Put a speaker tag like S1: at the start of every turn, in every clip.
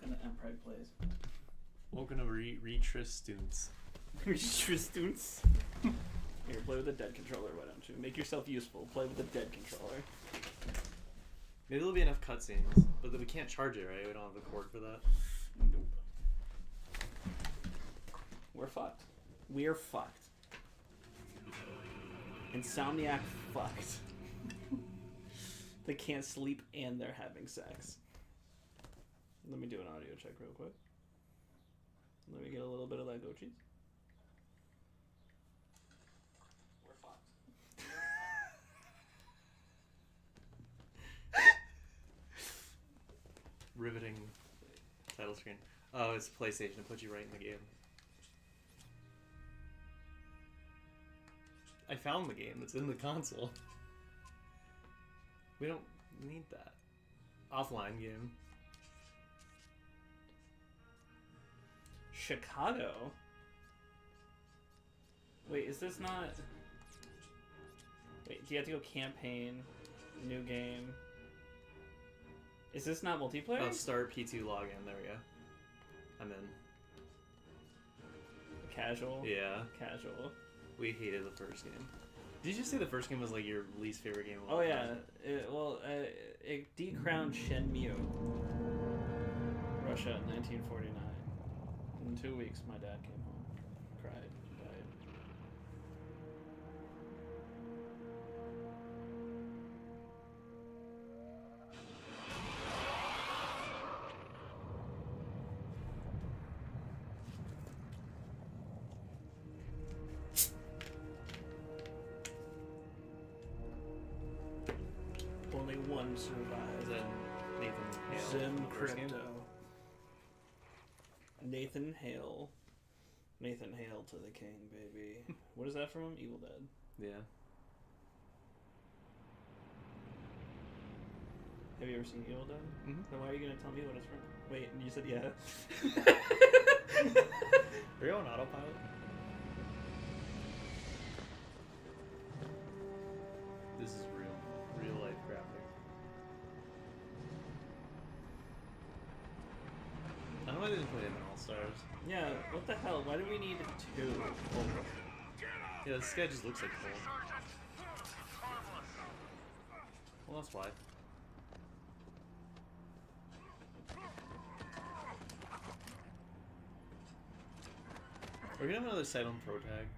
S1: Welcome to Empreg Plays.
S2: Welcome to Retristance.
S1: Retristance. Here, play with a dead controller, why don't you? Make yourself useful. Play with a dead controller.
S2: Maybe there'll be enough cutscenes, but then we can't charge it, right? We don't have the cord for that.
S1: Nope. We're fucked. We're fucked. Insomniac fucked. They can't sleep and they're having sex. Let me do an audio check real quick. Let me get a little bit of that goat cheese. We're fucked.
S2: Riveting title screen. Oh, it's PlayStation. It puts you right in the game. I found the game. It's in the console. We don't need that. Offline game.
S1: Chicago? Wait, is this not... Wait, do you have to go campaign, new game? Is this not multiplayer?
S2: Oh, start P2 login. There we go. I'm in.
S1: Casual?
S2: Yeah.
S1: Casual.
S2: We hated the first game. Did you say the first game was like your least favorite game of all
S1: Oh yeah,
S2: time?
S1: it decrowned Shenmue. Russia, 1949. In 2 weeks, my dad came home, cried, died. Only one
S2: Is
S1: survived.
S2: that Nathan Hale?
S1: Zim
S2: from the first game?
S1: Crypto. Nathan Hale. Nathan Hale to the king, baby. What is that from? Evil Dead.
S2: Yeah.
S1: Have you ever seen Evil Dead?
S2: Mm-hmm.
S1: Then why are you gonna tell me what it's from? Wait, you said yeah.
S2: Are you on autopilot? This is real life graphic. I don't know why they didn't put him in All Stars.
S1: Yeah, what the hell? Why do we need two?
S2: Yeah, this guy just looks like Cole. Well, that's why. We're gonna have another site on ProTag.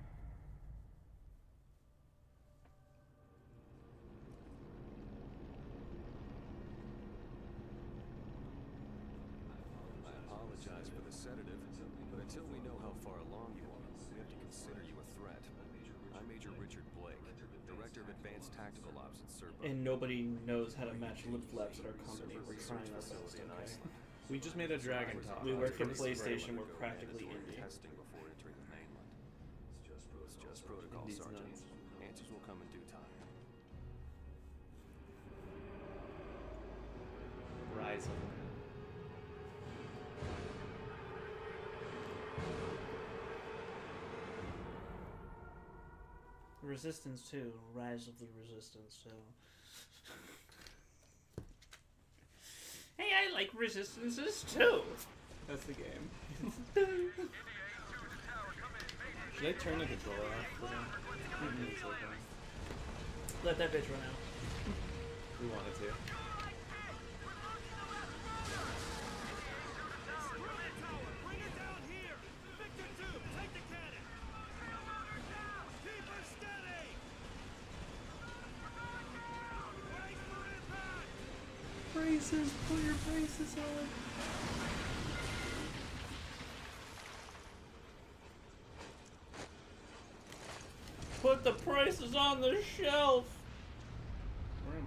S3: I apologize for the sedative, but until we know how far along you are, we have to consider you a threat. I'm Major Richard Blake, Director of Advanced Tactical Ops at Serpo.
S1: And nobody knows how to match lip flaps at our company. We're trying our best, okay?
S2: We just made a dragon talk.
S1: We work at
S2: Pretty
S1: PlayStation.
S2: great.
S1: We're practically indie.
S3: Testing before entering the mainland. It's just protocol,
S2: Indeed's
S3: Sergeant.
S2: nuts.
S3: Answers will come in due time.
S2: Rise of the
S1: Resistance 2. Rise of the Resistance 2. Hey, I like Resistances too! That's the game.
S2: Should I turn the controller off for them? It's okay.
S1: Let that bitch run out.
S2: We wanted to. Braces, put your braces on.
S1: Put the prices on the shelf! Where am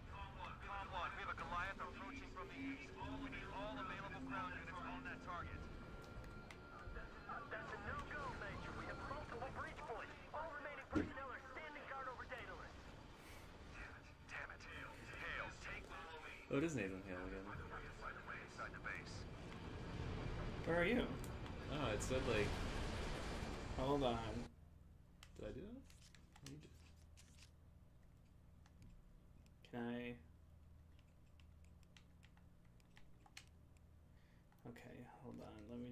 S4: Com 1, we have a Goliath approaching from the east. We need all available ground units on that target.
S5: That's a no-go, Major. We have multiple breach points. All remaining personnel are standing guard over Daedalus.
S4: Damn it. Hale, take the lead.
S2: Oh, it is Nathan Hale again.
S4: Find a way inside the base.
S1: Where are you?
S2: Oh, it said like.
S1: Hold on.
S2: Did I do that? What did you do?
S1: Can I...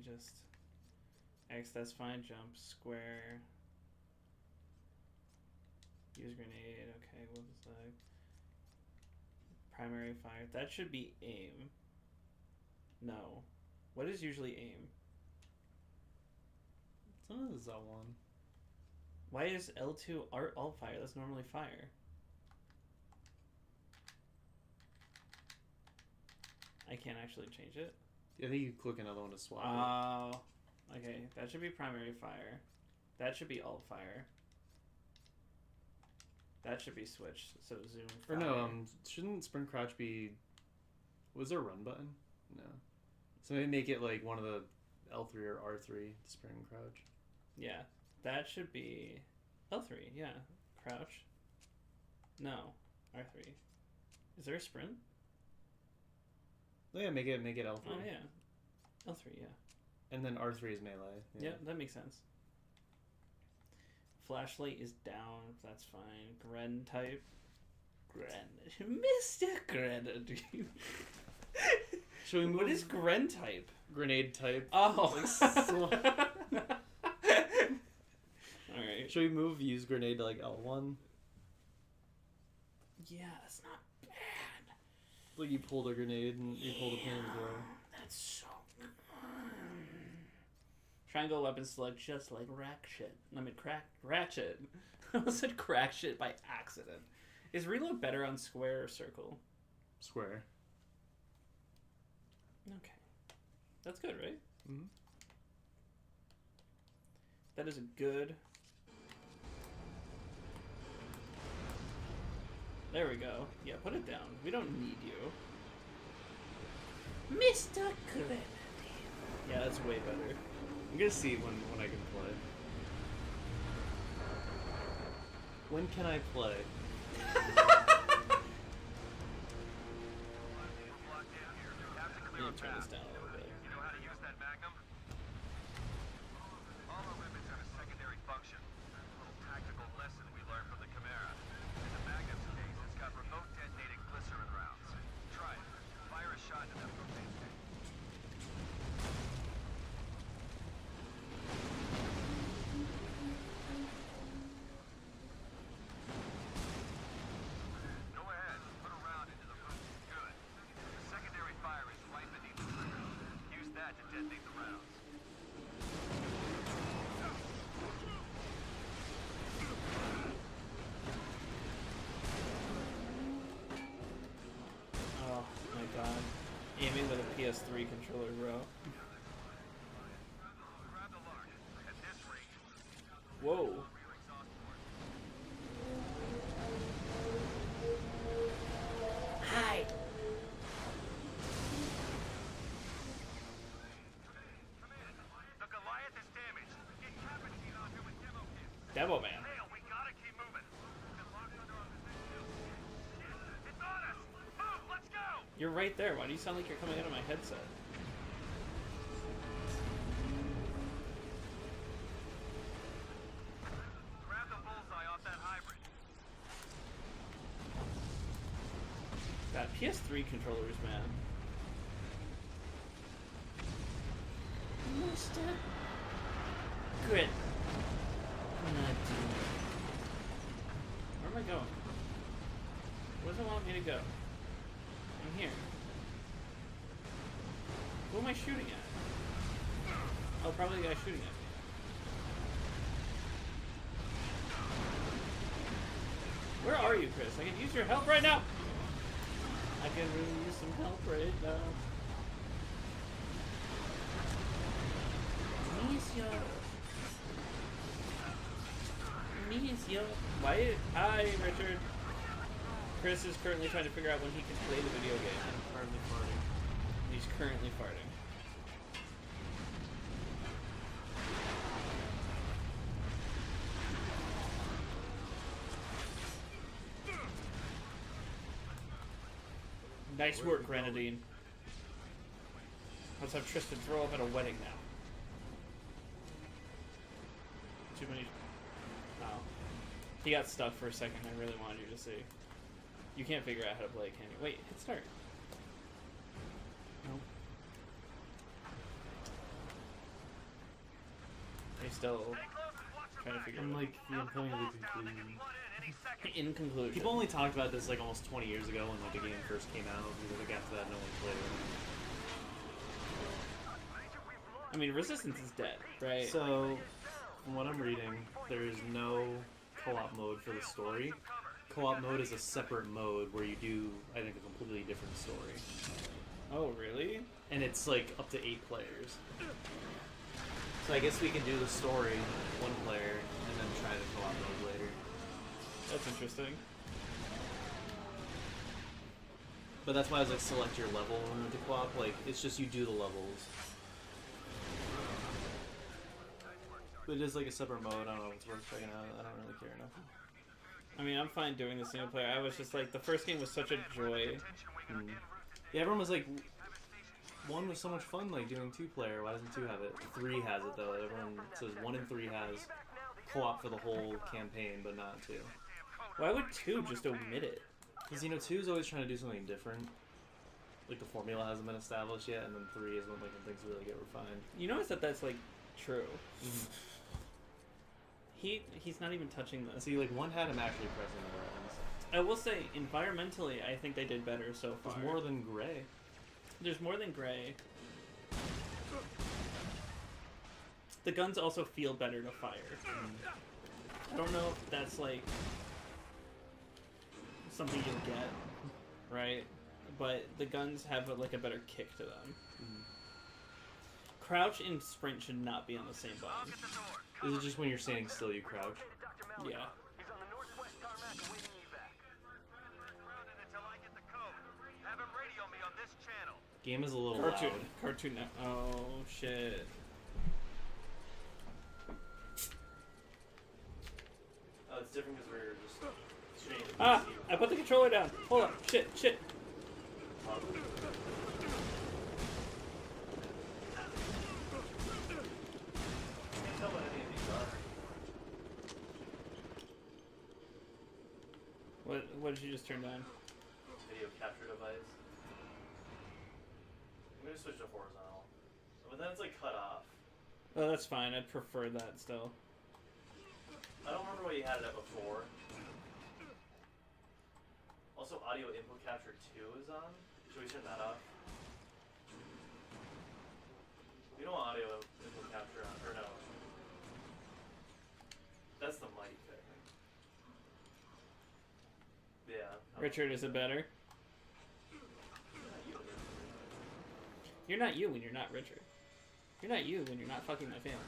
S1: just X. That's fine. Jump square. Use grenade. Okay, what was that? Primary fire. That should be aim. No. What is usually aim?
S2: Sometimes it's L1.
S1: Why is L2 alt fire? That's normally fire. I can't actually change it.
S2: I think you click another one to swap it.
S1: Oh. Okay, that should be primary fire. That should be alt fire. That should be switch. So zoom fire.
S2: Or no, shouldn't sprint crouch be... Was there a run button? No. So maybe make it like one of the L3 or R3 to sprint and crouch.
S1: Yeah, that should be L3. Yeah, crouch. No, R3. Is there a sprint?
S2: Oh yeah, make it L3.
S1: Oh yeah, L3. Yeah.
S2: And then R3 is melee.
S1: Yeah, that makes sense. Flashlight is down. That's fine. Gren type. Mr. Grenadine.
S2: Should we move?
S1: What is Gren type?
S2: Grenade type?
S1: Oh.
S2: Like, so...
S1: Alright.
S2: Should we move use grenade to like L1?
S1: Yeah, that's not bad.
S2: Like you pull the grenade and you pull the pin and throw.
S1: That's so good. Triangle weapon select just like Ratchet. I mean, Ratchet. I almost said crack shit by accident. Is reload better on square or circle?
S2: Square.
S1: Okay. That's good, right?
S2: Mm-hmm.
S1: That is a good... There we go. Yeah, put it down. We don't need you. Mr. Grenadine. Yeah, that's way better.
S2: I'm gonna see when I can play. When can I play?
S1: I'm gonna turn this down a little bit.
S4: You know how to use that Magnum? All our weapons have a secondary function. A little tactical lesson we learned from the Chimera. In the Magnum's case, it's got remote detonating glycerin rounds. Try it. Fire a shot into that propane tank. Go ahead. Put a round into the room. Good. The secondary fire is right beneath the trigger. Use that to detonate the rounds.
S1: Oh my god. Aiming with a PS3 controller, bro.
S4: Grab the lark. At this rate,
S1: Whoa.
S4: your exhaust port.
S1: Hide.
S4: The Goliath is damaged. Get Captain out here with demo kits.
S1: Demo man.
S4: Hale, we gotta keep moving. Been locked under on this hill. Shit, it's on us. Move, let's go.
S1: You're right there. Why do you sound like you're coming out of my headset?
S4: Grab the bullseye off that hybrid.
S1: That PS3 controllers, man. Mr. Grit. Where am I going? Where does it want me to go? I'm here. Who am I shooting at? Oh, probably the guy shooting at me. Where are you, Chris? I can use your help right now! I can really use some help right now. Monsieur. Why? Hi, Richard. Chris is currently trying to figure out when he can play the video game.
S2: I'm currently farting.
S1: He's currently farting. Nice work, Grenadine. Let's have Tristan throw up at a wedding now. Too many... Oh. He got stuck for a second. I really wanted you to see. You can't figure out how to play, can you? Wait, hit start. Nope. You're still trying to figure
S2: I'm
S1: it out.
S2: like, I'm coming to the conclusion.
S1: In conclusion,
S2: People only talked about this like almost 20 years ago when like the game first came out. Because like after that, no one played it.
S1: I mean, Resistance is dead, right?
S2: So, from what I'm reading, there's no co-op mode for the story. Co-op mode is a separate mode where you do, I think, a completely different story.
S1: Oh, really?
S2: And it's like up to 8 players. So I guess we can do the story, 1 player, and then try the co-op mode later.
S1: That's interesting.
S2: But that's why I was like, select your level when we do co-op. Like, it's just you do the levels. But it is like a separate mode. I don't know if it's worth checking out. I don't really care enough.
S1: I mean, I'm fine doing the single player. I was just like, the first game was such a joy.
S2: Yeah, everyone was like, 1 was so much fun, like doing 2-player. Why doesn't 2 have it? 3 has it though. Everyone says 1 and 3 has co-op for the whole campaign, but not 2.
S1: Why would 2 just omit it?
S2: Because, you know, 2 is always trying to do something different. Like, the formula hasn't been established yet, and then 3 is when, like, when things really get refined.
S1: You notice that that's like true. He's not even touching this.
S2: See, like, 1 had him actually pressing the buttons.
S1: I will say, environmentally, I think they did better so far.
S2: There's more than gray.
S1: There's more than gray. The guns also feel better to fire. I don't know if that's like something you'll get, right? But the guns have like a better kick to them. Crouch and sprint should not be on the same button.
S2: Is it just when you're standing still you crouch?
S1: Yeah.
S5: He's on the northwest tarmac awaiting evac.
S4: Until I get the code. Have him radio me on this channel.
S2: Game is a little
S1: Cartoon.
S2: loud.
S1: Cartoon now. Oh shit.
S2: Oh, it's different because we're just streaming.
S1: Ah! I put the controller down. Hold up. Shit. Shit. What did you just turn down?
S2: Video capture device. I'm gonna switch to horizontal. But then it's like cut off.
S1: Oh, that's fine. I'd prefer that still.
S2: I don't remember what you had it at before. Also, audio input capture 2 is on. Should we turn that off? We don't want audio input capture on, or no. That's the mic, I think. Yeah.
S1: Richard, is it better? You're not you when you're not Richard. You're not you when you're not fucking my family.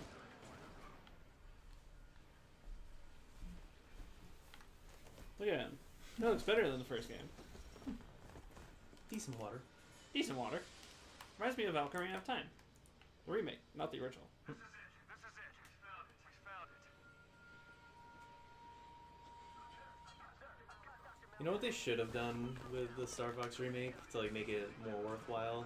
S1: Look at him. That looks better than the first game.
S2: Decent water.
S1: Decent water. Reminds me of Ocarina of Time. The remake, not the original.
S4: This is it. We found it.
S2: You know what they should have done with the Star Fox remake to like make it more worthwhile?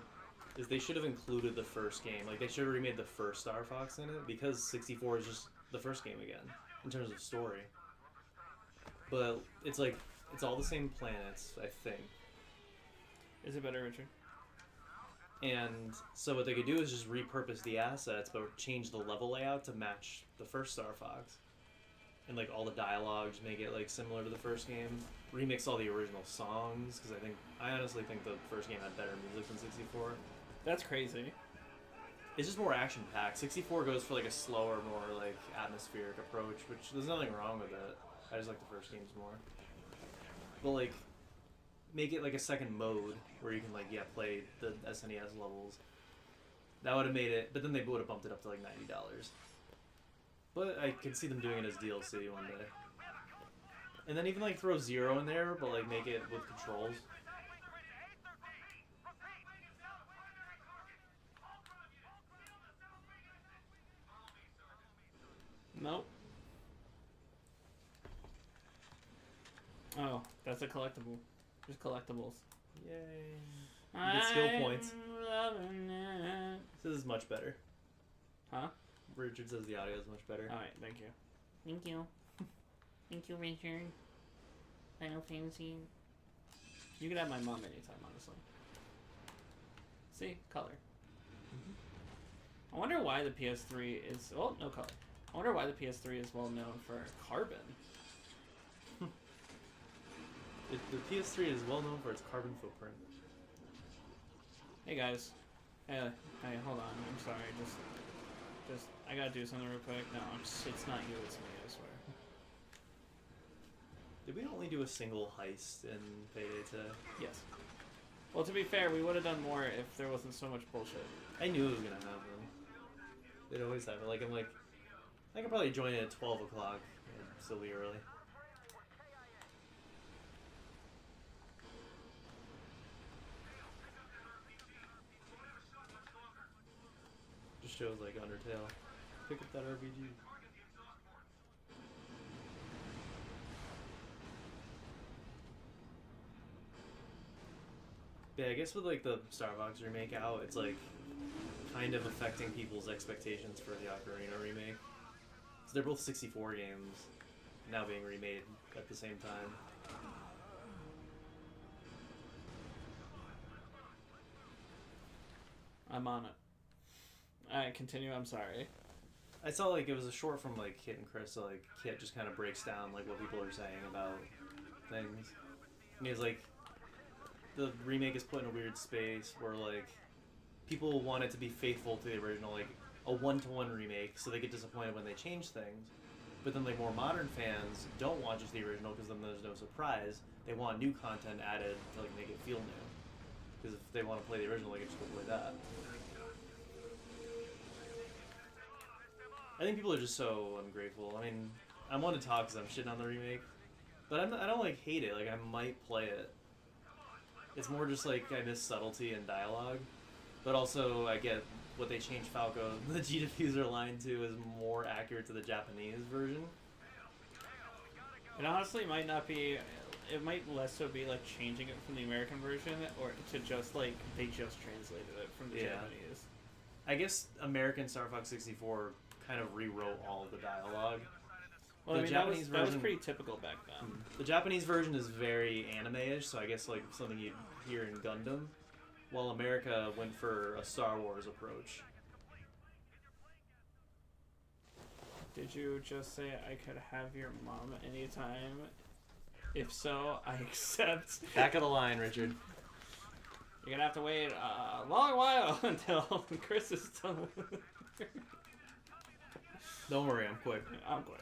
S2: Is they should have included the first game. Like they should have remade the first Star Fox in it because 64 is just the first game again in terms of story. But it's like it's all the same planets, I think.
S1: Is it better, Richard?
S2: And so what they could do is just repurpose the assets, but change the level layout to match the first Star Fox. And like all the dialogues, make it like similar to the first game. Remix all the original songs because I honestly think the first game had better music than 64.
S1: That's crazy.
S2: It's just more action packed. 64 goes for like a slower, more like atmospheric approach, which there's nothing wrong with it. I just like the first games more. But like, make it like a second mode where you can like play the SNES levels. That would have made it, but then they would have bumped it up to like $90. But I could see them doing it as DLC one day. And then even like throw Zero in there, but like make it with controls.
S1: Nope. Oh, that's a collectible. There's collectibles.
S2: Yay. You get skill points.
S1: Loving it.
S2: This is much better.
S1: Huh?
S2: Richard says the audio is much better.
S1: Alright, thank you. Thank you. Thank you, Richard. Final Fantasy. You could have my mom anytime, honestly. See? Color. I wonder why the PS3 is... Oh, no color. I wonder why the PS3 is well known for Carbon.
S2: The PS3 is well known for its carbon footprint.
S1: Hey guys. Hey, hold on. I'm sorry. Just, I gotta do something real quick. No, it's not you. It's me. I swear.
S2: Did we only do a single heist in Payday today?
S1: Yes. Well, to be fair, we would have done more if there wasn't so much bullshit.
S2: I knew it was gonna happen. They'd always have it. Like, I could probably join it at 12 o'clock. It'd still be early. Just shows like Undertale. Pick up that RPG. Yeah, I guess with like the Star Fox remake out, it's like kind of affecting people's expectations for the Ocarina remake. So they're both 64 games now being remade at the same time.
S1: I'm on it. Alright, continue. I'm sorry.
S2: I saw like it was a short from like Kit and Chris, so like Kit just kind of breaks down like what people are saying about things. And he's like, the remake is put in a weird space where like people want it to be faithful to the original, like a one-to-one remake, so they get disappointed when they change things. But then like more modern fans don't want just the original because then there's no surprise. They want new content added to like make it feel new. Because if they want to play the original, they can just go play that. I think people are just so ungrateful. I mean, I want to talk because I'm shitting on the remake, but I don't like hate it. Like I might play it. It's more just like I miss subtlety and dialogue, but also I get what they changed Falco. The G diffuser line to is more accurate to the Japanese version.
S1: It honestly might not be. It might less so be like changing it from the American version, or to just like they just translated it from the Japanese.
S2: I guess American Star Fox 64 kind of rewrote all of the dialogue.
S1: Well,
S2: The
S1: I mean
S2: Japanese
S1: that was
S2: version-
S1: pretty typical back then.
S2: The Japanese version is very anime-ish, so I guess like something you'd hear in Gundam, while America went for a Star Wars approach.
S1: Did you just say I could have your mom anytime? If so, I accept.
S2: Back of the line, Richard.
S1: You're gonna have to wait a long while until Chris is done with it.
S2: Don't worry, I'm quick.
S1: I'm quick.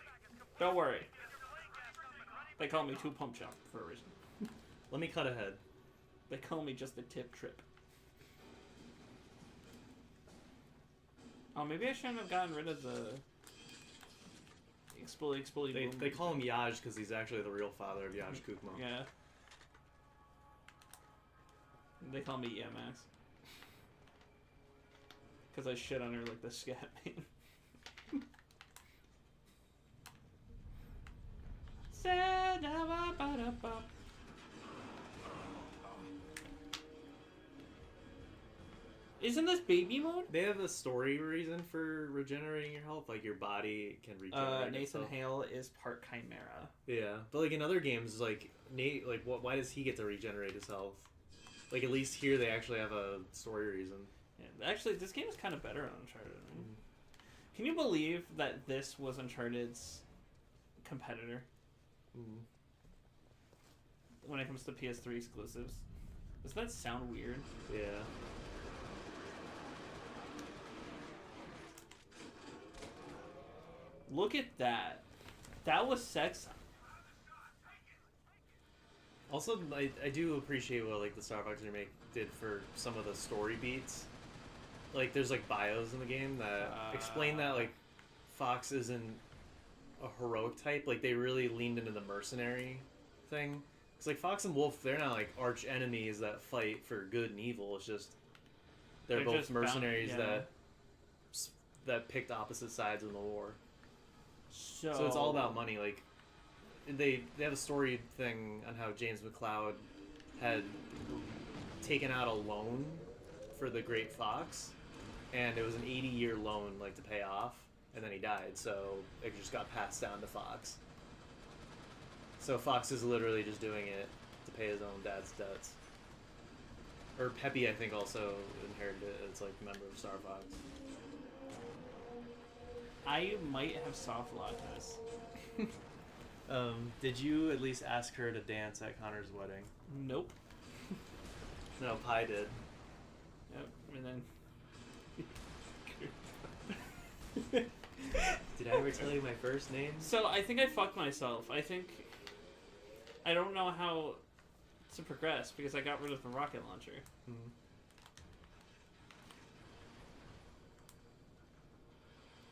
S1: Don't worry. They call me Two Pump Chop for a reason.
S2: Let me cut ahead.
S1: They call me just the Tip Trip. Oh, maybe I shouldn't have gotten rid of the Exploly Boom.
S2: They call him Yaj because he's actually the real father of Yaj Kukmo.
S1: Yeah. They call me EMX. Because I shit on her like the scat man. Isn't this baby mode?
S2: They have a story reason for regenerating your health, like your body can regenerate
S1: Nathan
S2: itself.
S1: Hale is part Chimera.
S2: Yeah, but like in other games, like Nate, like why does he get to regenerate his health? Like at least here they actually have a story reason.
S1: Yeah, actually, this game is kind of better on Uncharted. Right? Can you believe that this was Uncharted's competitor when it comes to PS3 exclusives? Does that sound weird?
S2: Yeah.
S1: Look at that. That was sex.
S2: Also, I do appreciate what like the Star Fox remake did for some of the story beats. Like, there's like bios in the game that explain that like Fox isn't a heroic type. Like, they really leaned into the mercenary thing. Cause like Fox and Wolf, they're not like arch enemies that fight for good and evil. It's just they're both
S1: just
S2: mercenaries
S1: yeah.
S2: that picked opposite sides in the war.
S1: So
S2: So it's all about money. Like they have a story thing on how James McCloud had taken out a loan for the Great Fox, and it was an 80-year loan, like to pay off, and then he died. So it just got passed down to Fox. So Fox is literally just doing it to pay his own dad's debts. Or Peppy, I think, also inherited it as like a member of Star Fox.
S1: I might have soft locked this.
S2: Did you at least ask her to dance at Connor's wedding?
S1: Nope.
S2: No, Pi did.
S1: Yep. And then.
S2: Did I ever tell you my first name?
S1: So I think I fucked myself. I think I don't know how to progress because I got rid of the rocket launcher.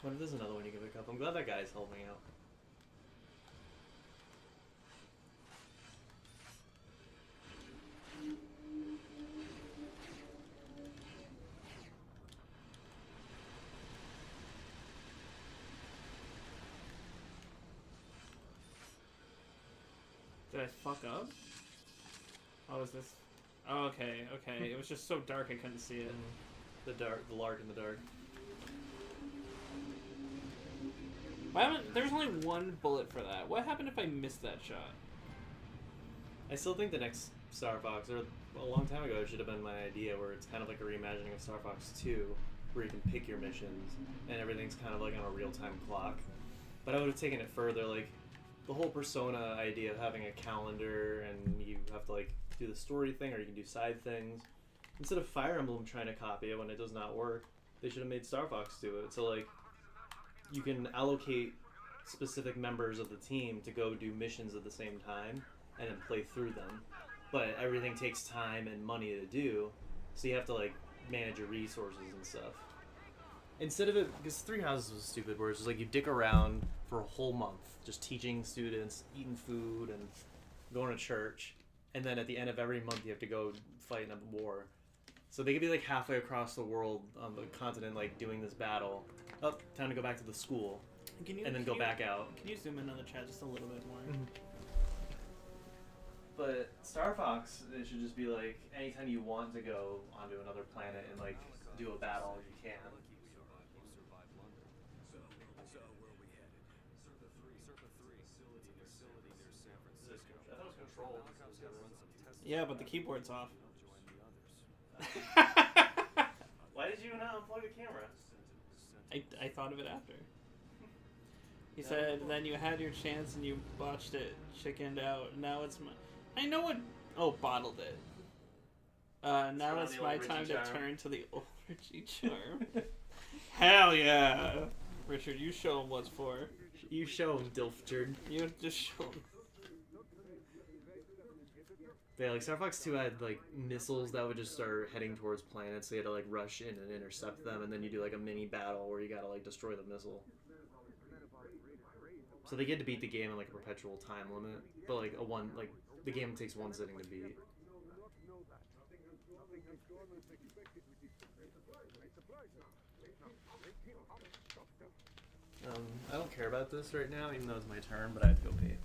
S2: What if there's another one you can pick up? I'm glad that guy's helping out.
S1: Did I fuck up? Oh, is this? Oh, okay, okay. It was just so dark I couldn't see it.
S2: The lark in the dark.
S1: Why haven't? There's only one bullet for that. What happened if I missed that shot?
S2: I still think the next Star Fox, or a long time ago, it should have been my idea, where it's kind of like a reimagining of Star Fox 2, where you can pick your missions, and everything's kind of like on a real-time clock. But I would have taken it further, like, the whole Persona idea of having a calendar, and you have to, like, do the story thing, or you can do side things. Instead of Fire Emblem trying to copy it when it does not work, they should have made Star Fox do it. So, like, you can allocate specific members of the team to go do missions at the same time, and then play through them. But everything takes time and money to do, so you have to, like, manage your resources and stuff. Instead of it, because Three Houses was stupid, where it's just like you dick around for a whole month, just teaching students, eating food, and going to church, and then at the end of every month you have to go fight in a war. So they could be like halfway across the world on the continent, like doing this battle. Oh, time to go back to the school, and then go back out.
S1: Can you zoom in on the chat just a little bit more?
S2: But Star Fox, it should just be like anytime you want to go onto another planet and like do a battle, you can.
S3: So where are we headed? Serpa 3 facility near San Francisco.
S2: I thought it was Control.
S1: Yeah, but the keyboard's off.
S3: Join the others.
S2: Why did you not unplug the camera?
S1: I thought of it after. He said, then you had your chance and you botched it, chickened out. Now it's my... I know what... Oh, bottled it. Now
S2: on
S1: it's
S2: the
S1: my
S2: old
S1: time
S2: Richie
S1: to
S2: charm.
S1: turn to the old Richie charm. Hell yeah! Richard, you show him what's for.
S2: You show him, Dilfjord.
S1: You just show him.
S2: Yeah, like Star Fox 2 had like missiles that would just start heading towards planets, so you had to like rush in and intercept them, and then you do like a mini battle where you gotta like destroy the missile. So they get to beat the game in like a perpetual time limit, but like the game takes one sitting to beat. I don't care about this right now, even though it's my turn, but I have to go pee.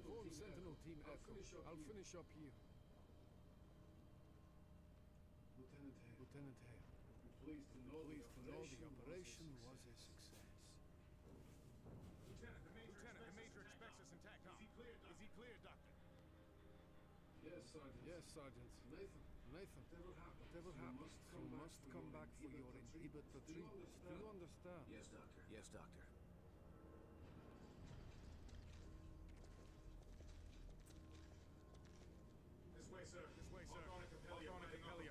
S6: Inform Sentinel Team Echo. I'll finish up here. Lieutenant Hale. Pleased to know the operation was a success. Lieutenant, the Major expects us in TACCOM. Is he cleared, Doctor? Yes, Sergeant. Nathan. Whatever happens, you must come back for your inhibitor treatment. Do you understand?
S3: Yes, Doctor.
S6: This way, sir. Marconi Capelli are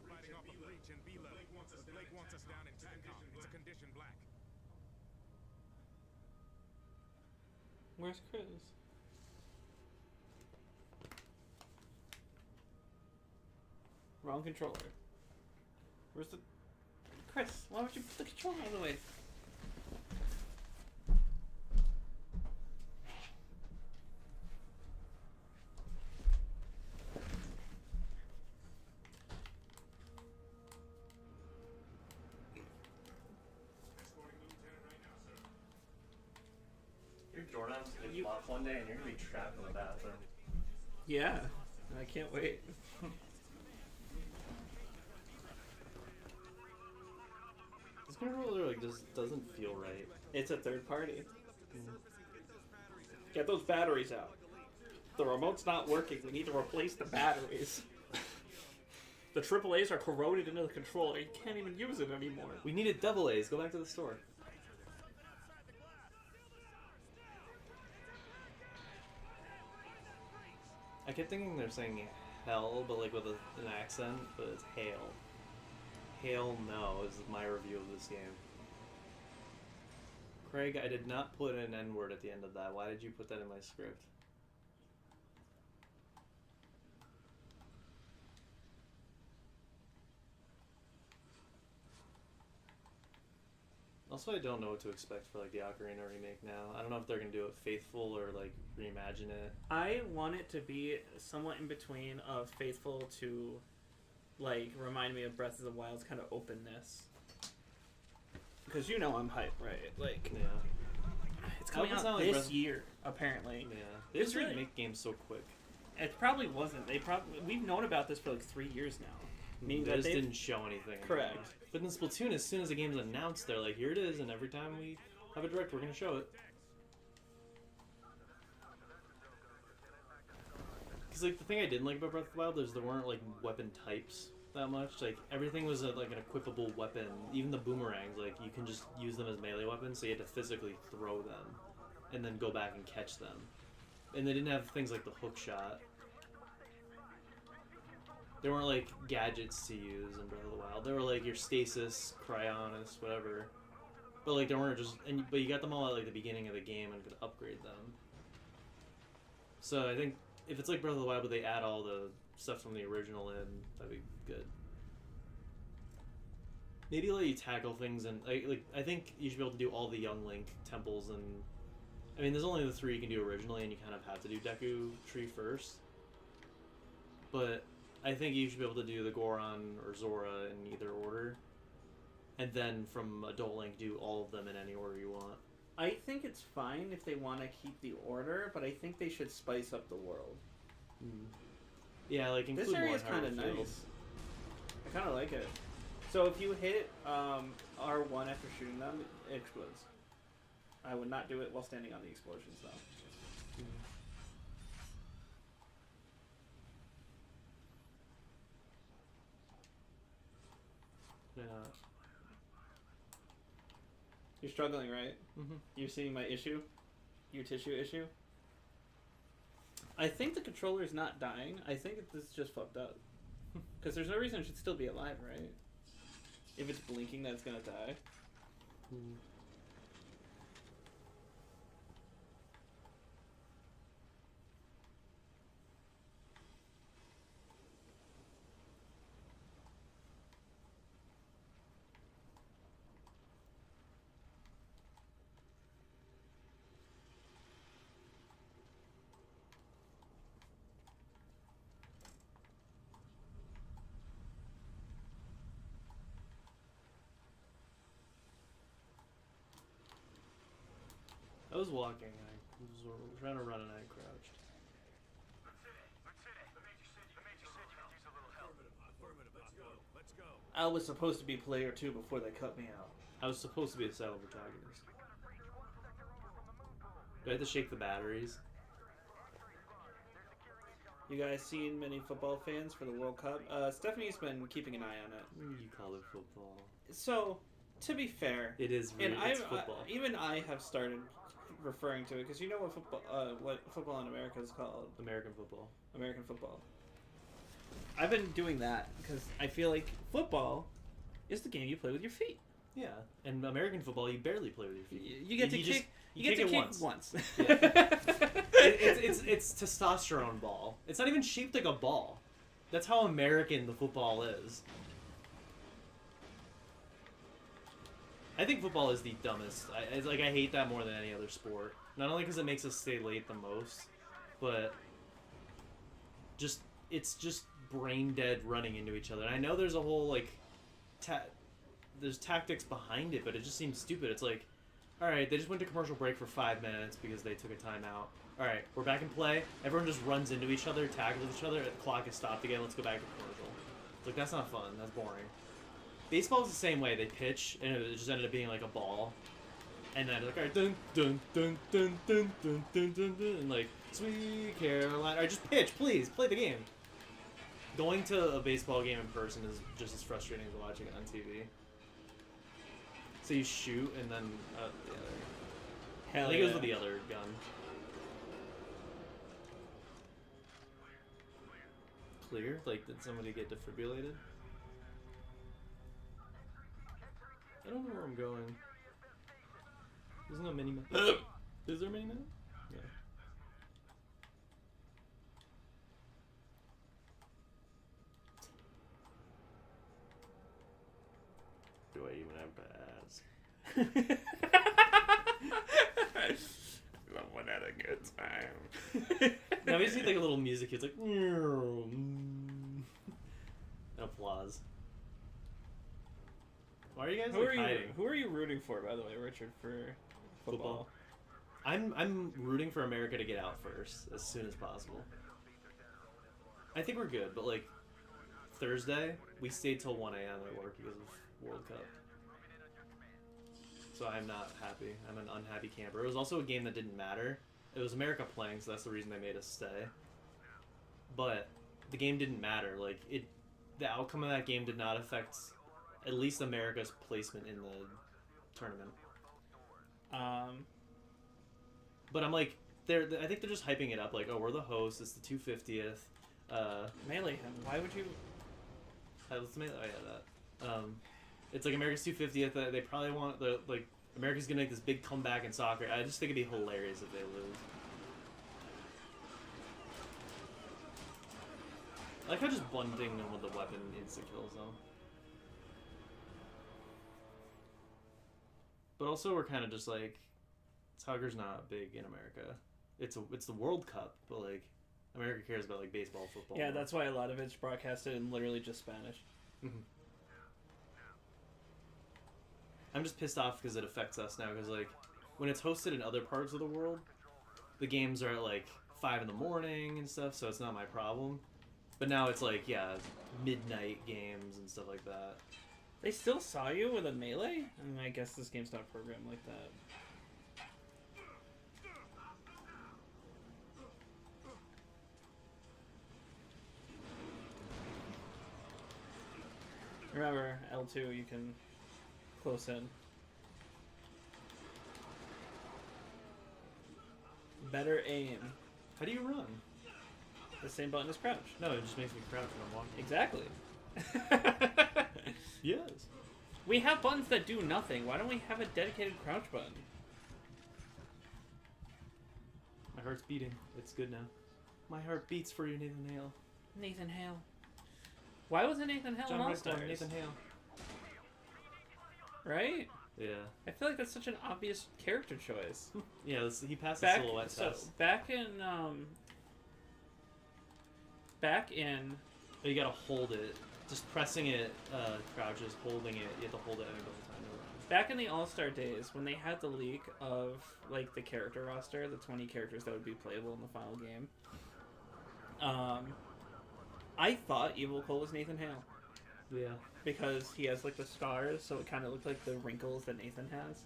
S6: fighting off a breach in B-level. Blake wants us down in TACCOM. It's a condition black.
S1: Where's Chris? Wrong controller. Where's the... Chris, why would you put the controller out of the way?
S2: Your doorknob's gonna flop one day and you're gonna be trapped in the bathroom.
S1: Yeah, I can't wait.
S2: controller like just doesn't feel right.
S1: It's a third party. Get those batteries out. The remote's not working. We need to replace the batteries. The AAAs are corroded into the controller. You can't even use it anymore.
S2: We needed double A's. Go back to the store. I kept thinking they're saying hell, but like with an accent, but it's hail. Hail no is my review of this game. Craig, I did not put an N-word at the end of that. Why did you put that in my script? Also, I don't know what to expect for like the Ocarina remake now. I don't know if they're gonna do it faithful or like reimagine it.
S1: I want it to be somewhat in between of faithful to, like, remind me of Breath of the Wild's kind of openness. Because you know I'm hyped, right? Like,
S2: Yeah.
S1: it's coming
S2: It's
S1: out
S2: not like
S1: this
S2: Breath-
S1: year, apparently.
S2: Yeah. They
S1: It's
S2: just
S1: really-
S2: make games so quick.
S1: It probably wasn't. We've known about this for like 3 years now. Meaning
S2: They
S1: that
S2: just
S1: they've-
S2: didn't show anything.
S1: Correct.
S2: But in Splatoon, as soon as the game's announced, they're like, here it is, and every time we have a direct, we're going to show it. Because, like, the thing I didn't like about Breath of the Wild is there weren't, like, weapon types that much. Like, everything was, like, an equipable weapon. Even the boomerangs, like, you can just use them as melee weapons, so you had to physically throw them and then go back and catch them. And they didn't have things like the hook shot. There weren't like gadgets to use in Breath of the Wild. They were like your stasis, cryonis, whatever. But like there weren't just, but you got them all at like the beginning of the game and could upgrade them. So I think if it's like Breath of the Wild, but they add all the stuff from the original in, that'd be good. Maybe let you tackle things and like I think you should be able to do all the Young Link temples and. I mean, there's only the 3 you can do originally, and you kind of have to do Deku Tree first. But I think you should be able to do the Goron or Zora in either order. And then from Adult Link, do all of them in any order you want.
S1: I think it's fine if they want to keep the order, but I think they should spice up the world.
S2: Yeah, like include
S1: This area
S2: more
S1: is kind of
S2: Hyrule Field.
S1: nice. I kind of like it. So if you hit R1 after shooting them, it explodes. I would not do it while standing on the explosions, though.
S2: Yeah.
S1: You're struggling, right?
S2: Mm-hmm.
S1: You're seeing my issue? Your tissue issue? I think the controller is not dying. I think this is just fucked up. Because there's no reason it should still be alive, right? If it's blinking, that it's gonna die.
S2: I was walking. I was trying to run and I crouched.
S1: I was supposed to be player 2 before they cut me out.
S2: I was supposed to be a silent protagonist. Do I have to shake the batteries?
S1: You guys seen many football fans for the World Cup? Stephanie's been keeping an eye on it.
S2: You call it football.
S1: So, to be fair,
S2: It is really,
S1: and
S2: it's football.
S1: even I have started referring to it because you know what football in America is called?
S2: American football.
S1: American football. I've been doing that because I feel like football is the game you play with your feet.
S2: Yeah, and American football, you barely play with your feet.
S1: You get to
S2: just-
S1: kick.
S2: you
S1: You get to
S2: kick it
S1: kick
S2: once.
S1: once.
S2: It's testosterone ball. It's not even shaped like a ball. That's how American the football is. I think football is the dumbest. I hate that more than any other sport. Not only because it makes us stay late the most, but it's just brain dead running into each other. And I know there's a whole like, there's tactics behind it, but it just seems stupid. It's like, all right, they just went to commercial break for 5 minutes because they took a timeout. All right, we're back in play. Everyone just runs into each other, tackles each other. The clock is stopped again. Let's go back to commercial. Like that's not fun. That's boring. Baseball's the same way. They pitch, and it just ended up being like a ball. And then like, all right, dun dun dun dun dun dun dun dun dun, and like, Sweet Caroline. All right, just pitch, please, play the game. Going to a baseball game in person is just as frustrating as watching it on TV. So you shoot, and then the other.
S1: Hell
S2: I think
S1: yeah.
S2: it was with the other gun. Clear? Like, did somebody get defibrillated? I don't know where I'm going. There's no mini map. Is there a mini map? Yeah.
S1: Do I even have to ask? Someone had a good time.
S2: Now we just need like a little music. It's like applause. Why are you guys hiding?
S1: Who are you rooting for, by the way, Richard, for football?
S2: I'm rooting for America to get out first as soon as possible. I think we're good, but like Thursday we stayed till 1 a.m. at work because of World Cup. So I'm not happy. I'm an unhappy camper. It was also a game that didn't matter. It was America playing, so that's the reason they made us stay. But the game didn't matter. Like the outcome of that game did not affect at least America's placement in the tournament. But I'm like, I think they're just hyping it up. Like, oh, we're the host. It's the 250th.
S1: Melee him. Why would you?
S2: Let's make that. It's like America's 250th. They probably want like America's gonna make this big comeback in soccer. I just think it'd be hilarious if they lose. I like how just bunting them with the weapon insta kills them. But also we're kind of just like, soccer's not big in America. It's the World Cup, but like America cares about like baseball, football.
S1: Yeah, that's why a lot of it's broadcasted in literally just Spanish.
S2: Mm-hmm. I'm just pissed off because it affects us now. Because like when it's hosted in other parts of the world, the games are at like 5 in the morning and stuff, so it's not my problem. But now it's like midnight games and stuff like that.
S1: They still saw you with a melee? I mean, I guess this game's not programmed like that. Remember, L2, you can close in. Better aim.
S2: How do you run?
S1: The same button as crouch.
S2: No, it just makes me crouch when I'm walking.
S1: Exactly.
S2: Yes.
S1: We have buttons that do nothing. Why don't we have a dedicated crouch button?
S2: My heart's beating. It's good now. My heart beats for you, Nathan Hale.
S1: Nathan Hale. Why wasn't Nathan Hale
S2: John
S1: in All
S2: Redstone,
S1: Stars?
S2: Nathan Hale.
S1: Right?
S2: Yeah.
S1: I feel like that's such an obvious character choice.
S2: Yeah, he passed the silhouette test.
S1: Back in
S2: But you gotta hold it. Just pressing it, crouches, holding it. You have to hold it every time.
S1: back in the All-Star days, when they had the leak of like the character roster, the 20 characters that would be playable in the final game, I thought Evil Cole was Nathan Hale.
S2: Yeah.
S1: Because he has like the scars, so it kind of looked like the wrinkles that Nathan has.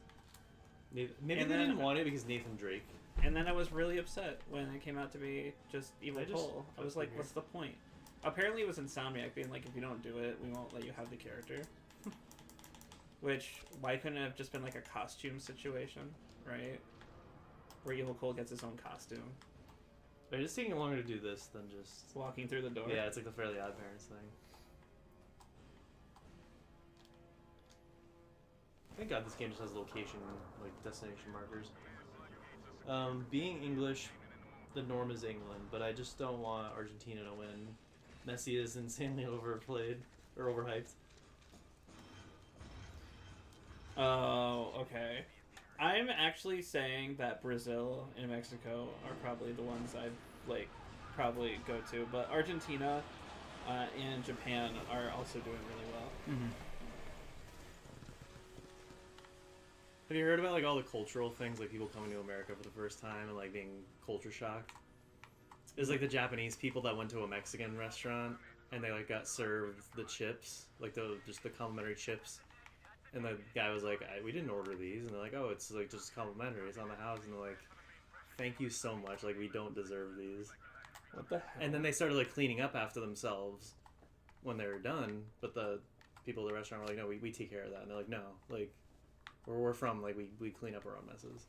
S2: Maybe
S1: And
S2: they
S1: then-
S2: didn't want it because Nathan Drake.
S1: And then I was really upset when it came out to be just Evil Cole. I was like, what's the point? Apparently it was Insomniac being like, if you don't do it, we won't let you have the character. Which, why couldn't it have just been like a costume situation, right? Where Evil Cole gets his own costume.
S2: They're just taking longer to do this than just...
S1: Walking through the door.
S2: Yeah, it's like the Fairly Odd Parents thing. Thank God this game just has location, like, destination markers. Being English, the norm is England, but I just don't want Argentina to win. Messi is insanely overplayed, or overhyped.
S1: Oh, okay. I'm actually saying that Brazil and Mexico are probably the ones I'd, like, probably go to. But Argentina and Japan are also doing really well.
S2: Mm-hmm. Have you heard about, like, all the cultural things, like people coming to America for the first time and, like, being culture shocked? There's, like, the Japanese people that went to a Mexican restaurant and they like got served the chips, like the complimentary chips, and the guy was like, we didn't order these, and they're like, oh, it's like just complimentary, it's on the house, and they're like, thank you so much, like we don't deserve these.
S1: What the hell?
S2: And then they started like cleaning up after themselves when they were done, but the people at the restaurant were like, no, we take care of that, and they're like, no, like we're from, like we clean up our own messes.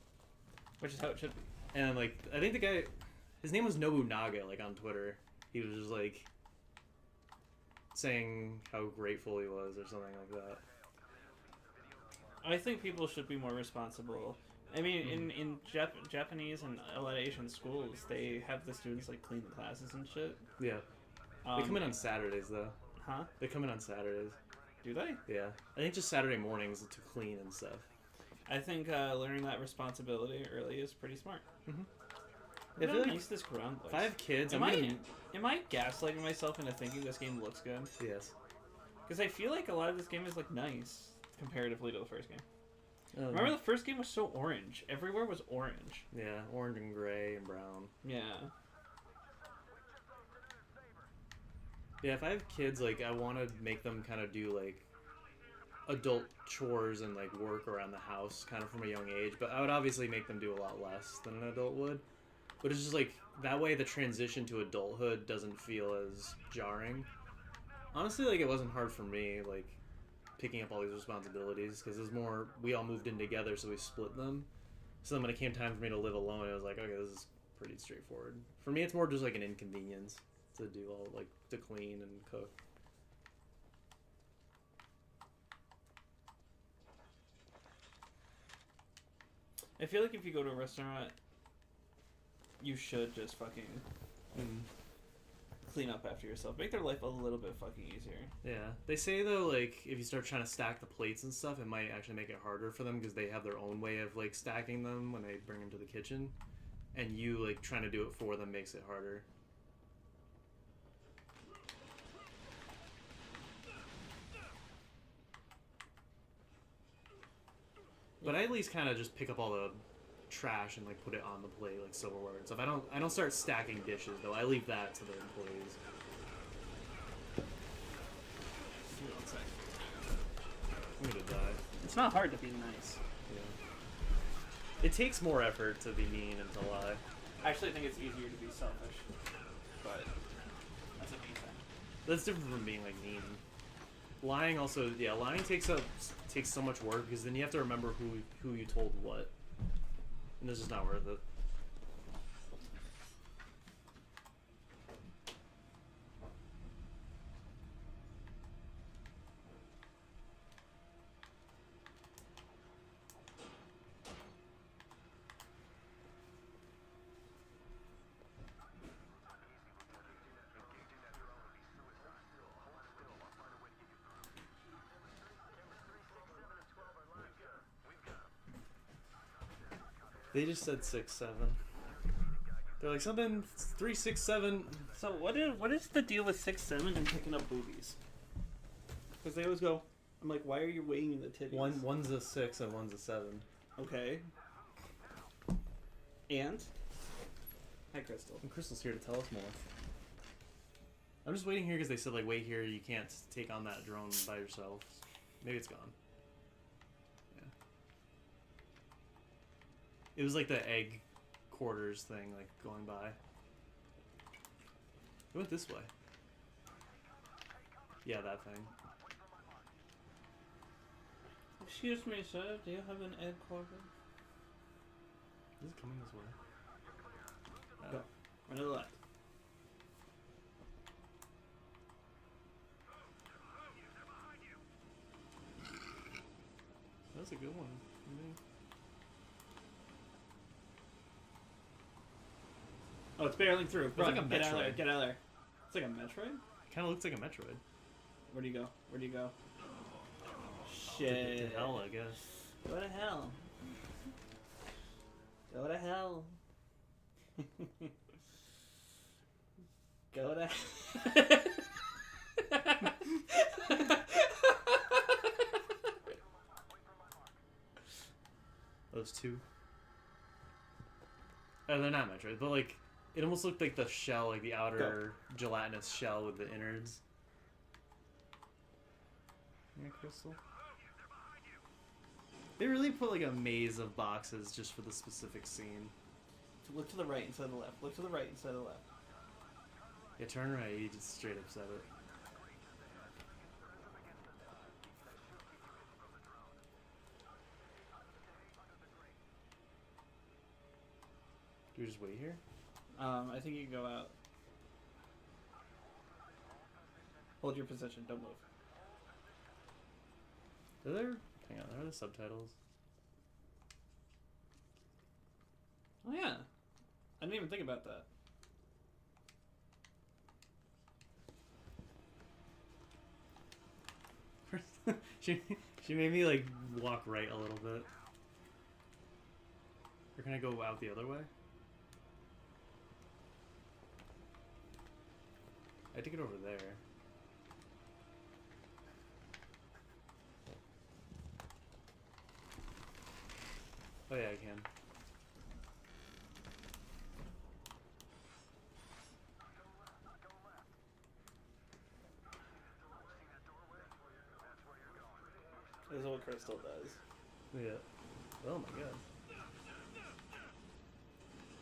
S1: Which is how it should be.
S2: And like I think the guy, his name was Nobunaga, like on Twitter, he was just like saying how grateful he was or something like that.
S1: I think people should be more responsible. I mean, in Japanese and a lot of Asian schools, they have the students like clean the classes and shit.
S2: Yeah, they come in on Saturdays though.
S1: Huh?
S2: They come in on Saturdays.
S1: Do they?
S2: Yeah, I think just Saturday mornings to clean and stuff.
S1: I think learning that responsibility early is pretty smart.
S2: I feel like
S1: nice this ground looks.
S2: if I have kids,
S1: Am
S2: I'm gonna...
S1: am I gaslighting myself into thinking this game looks good?
S2: Yes.
S1: Because I feel like a lot of this game is like nice comparatively to the first game.
S2: Um,
S1: Remember the first game was so orange. Everywhere was orange.
S2: Yeah, orange and gray and brown.
S1: Yeah.
S2: Yeah, if I have kids, like, I want to make them kind of do, like, adult chores and, like, work around the house kind of from a young age. But I would obviously make them do a lot less than an adult would. But it's just, like, that way the transition to adulthood doesn't feel as jarring. Honestly, like, it wasn't hard for me, like, picking up all these responsibilities. Because it was more, we all moved in together, so we split them. So then when it came time for me to live alone, it was like, okay, this is pretty straightforward. For me, it's more just, like, an inconvenience to do all, like, to clean and cook.
S1: I feel like if you go to a restaurant, you should just fucking clean up after yourself. Make their life a little bit fucking easier.
S2: Yeah. They say, though, like, if you start trying to stack the plates and stuff, it might actually make it harder for them because they have their own way of, like, stacking them when they bring them to the kitchen. And you, like, trying to do it for them makes it harder. But I at least kind of just pick up all the trash and like put it on the plate, like silverware and stuff. I don't start stacking dishes though. I leave that to the employees. I'm gonna die.
S1: It's not hard to be nice.
S2: Yeah. It takes more effort to be mean and to lie.
S1: I actually think it's easier to be selfish. But that's a me thing.
S2: That's different from being like mean. Lying also, yeah, lying takes so much work because then you have to remember who you told what, and this is not worth it. They just said 6-7. They're like something 3-6-7.
S1: So what is the deal with 6-7 and picking up boobies? Because they always go, I'm like, why are you weighing the titties?
S2: One's a 6 and one's a 7.
S1: Okay. And? Hi, Crystal.
S2: And Crystal's here to tell us more. I'm just waiting here because they said like, wait here, you can't take on that drone by yourself. Maybe it's gone. It was like the egg quarters thing, like, going by. It went this way. Yeah, that thing.
S1: Excuse me, sir. Do you have an egg quarter?
S2: Is it coming this way?
S1: Go. Run to the left.
S2: That's a good one.
S1: Oh, it's barreling through.
S2: It's like a
S1: Get out of there.
S2: Metroid.
S1: Get out of there. It's like a Metroid?
S2: Kind of looks like a Metroid.
S1: Where do you go? Where do you go?
S2: To
S1: Shit.
S2: hell, I guess.
S1: Go to hell. Go to hell. Go to
S2: Those two. Oh, they're not Metroid, but like, it almost looked like the shell, like the outer gelatinous shell with the innards. Yeah, Crystal. They really put like a maze of boxes just for the specific scene.
S1: Look to the right instead of the left. Look to the right instead of the left.
S2: Yeah, turn right. He just straight up said it. Do we just wait here?
S1: I think you can go out. Hold your position. Don't move.
S2: Are there? Hang on. Are there subtitles?
S1: Oh yeah, I didn't even think about that.
S2: she made me like walk right a little bit. Or can I go out the other way? I had to get over there. Oh yeah, I can.
S1: This is what Crystal does.
S2: Yeah. Oh my god.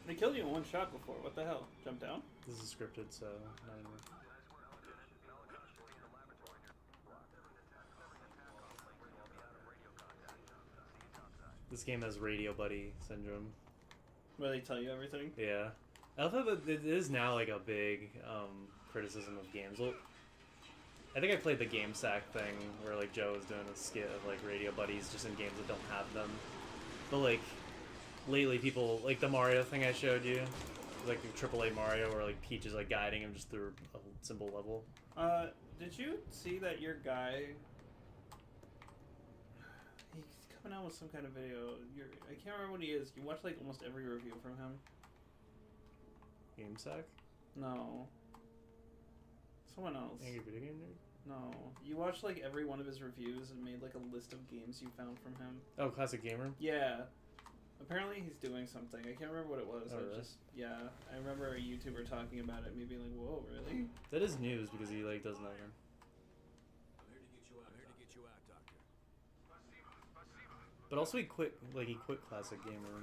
S1: They killed you in one shot before. What the hell? Jump down?
S2: This is scripted, so not anymore. This game has Radio Buddy syndrome.
S1: Where they tell you everything?
S2: Yeah. I thought that it is now like a big criticism of games. Well, I think I played the GameSack thing where like Joe was doing a skit of like radio buddies just in games that don't have them. But like lately people like the Mario thing I showed you, like the AAA Mario where like Peach is like guiding him just through a simple level.
S1: Did you see that your guy? He's coming out with some kind of video. I can't remember what he is. You watch like almost every review from him.
S2: GameSack?
S1: No. Someone else.
S2: Angry Video Game Nerd?
S1: No. You watched like every one of his reviews and made like a list of games you found from him.
S2: Oh, Classic Gamer?
S1: Yeah. Apparently he's doing something. I can't remember what it was.
S2: Oh,
S1: I
S2: really?
S1: yeah. I remember a YouTuber talking about it, me being like, whoa, really?
S2: That is news because he like does nothing.
S3: I'm here to get you out, Doctor.
S2: But also he quit Classic Gamer.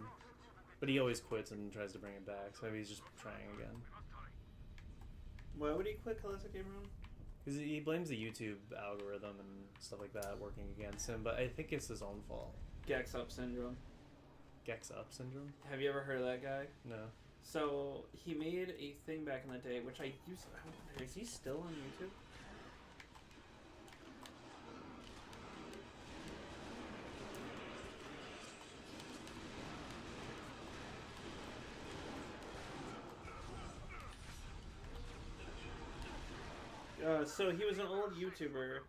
S2: But he always quits and tries to bring it back, so maybe he's just trying again.
S1: Why would he quit Classic Game Room?
S2: Because he blames the YouTube algorithm and stuff like that working against him, but I think it's his own fault.
S1: Gex Up Syndrome.
S2: Gex Up Syndrome?
S1: Have you ever heard of that guy?
S2: No.
S1: So he made a thing back in the day, which I used. I wonder, is he still on YouTube? So he was an old YouTuber.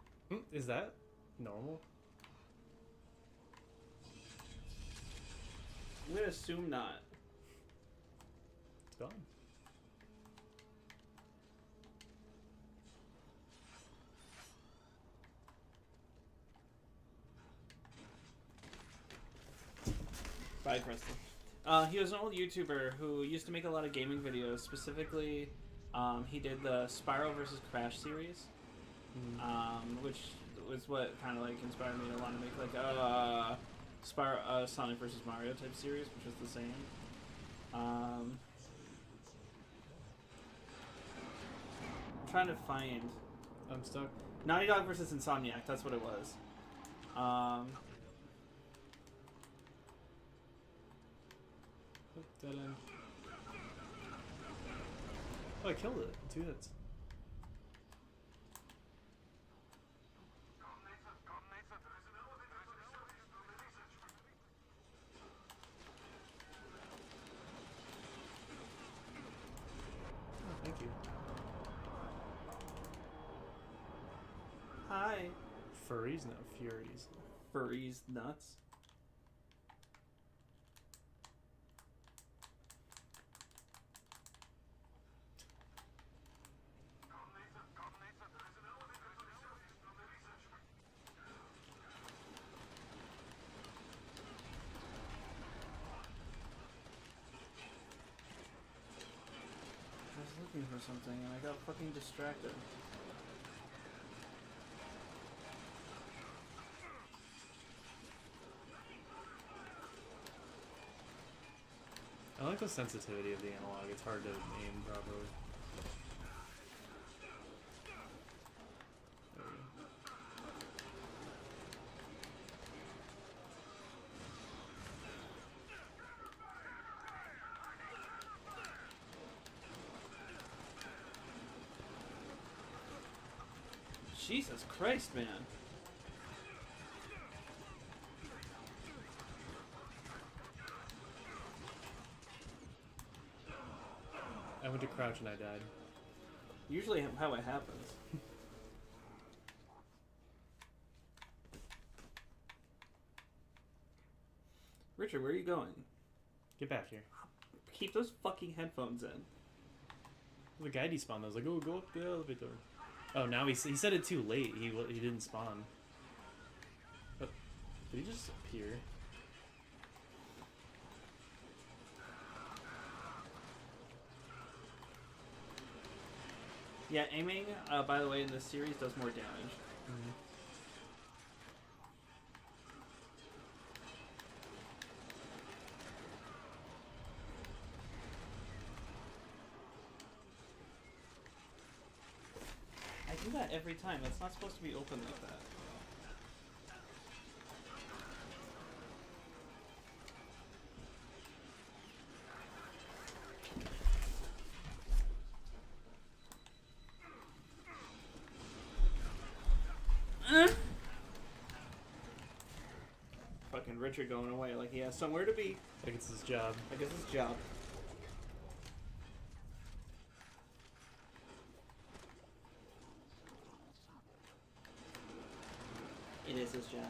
S2: Is that normal?
S1: I'm gonna assume not.
S2: It's gone.
S1: Bye, Preston. He was an old YouTuber who used to make a lot of gaming videos. Specifically, he did the Spyro vs. Crash series, which was what kind of like inspired me to want to make like a Sonic vs. Mario type series, which was the same. I'm trying to find
S2: I'm stuck.
S1: Naughty Dog vs. Insomniac. That's what it was.
S2: Dead end. Oh, I killed it. 2 hits. Oh, thank you.
S1: Hi.
S2: Furries? No, Furies.
S1: Furries nuts. I was looking for something and I got fucking distracted.
S2: like the sensitivity of the analog. It's hard to aim properly. There we go.
S1: Jesus Christ, man.
S2: I went to crouch and I died.
S1: Usually how it happens. Richard, where are you going?
S2: Get back here.
S1: Keep those fucking headphones in.
S2: The guy despawned. I was like, oh, go up the elevator. Oh, now he said it too late. He didn't spawn. Oh, did he just appear?
S1: Yeah, aiming, by the way, in this series does more damage.
S2: Mm-hmm.
S1: I do that every time. It's not supposed to be open like that. Fucking Richard going away like he has somewhere to be.
S2: Like it's his job.
S1: I guess his job. It is his job.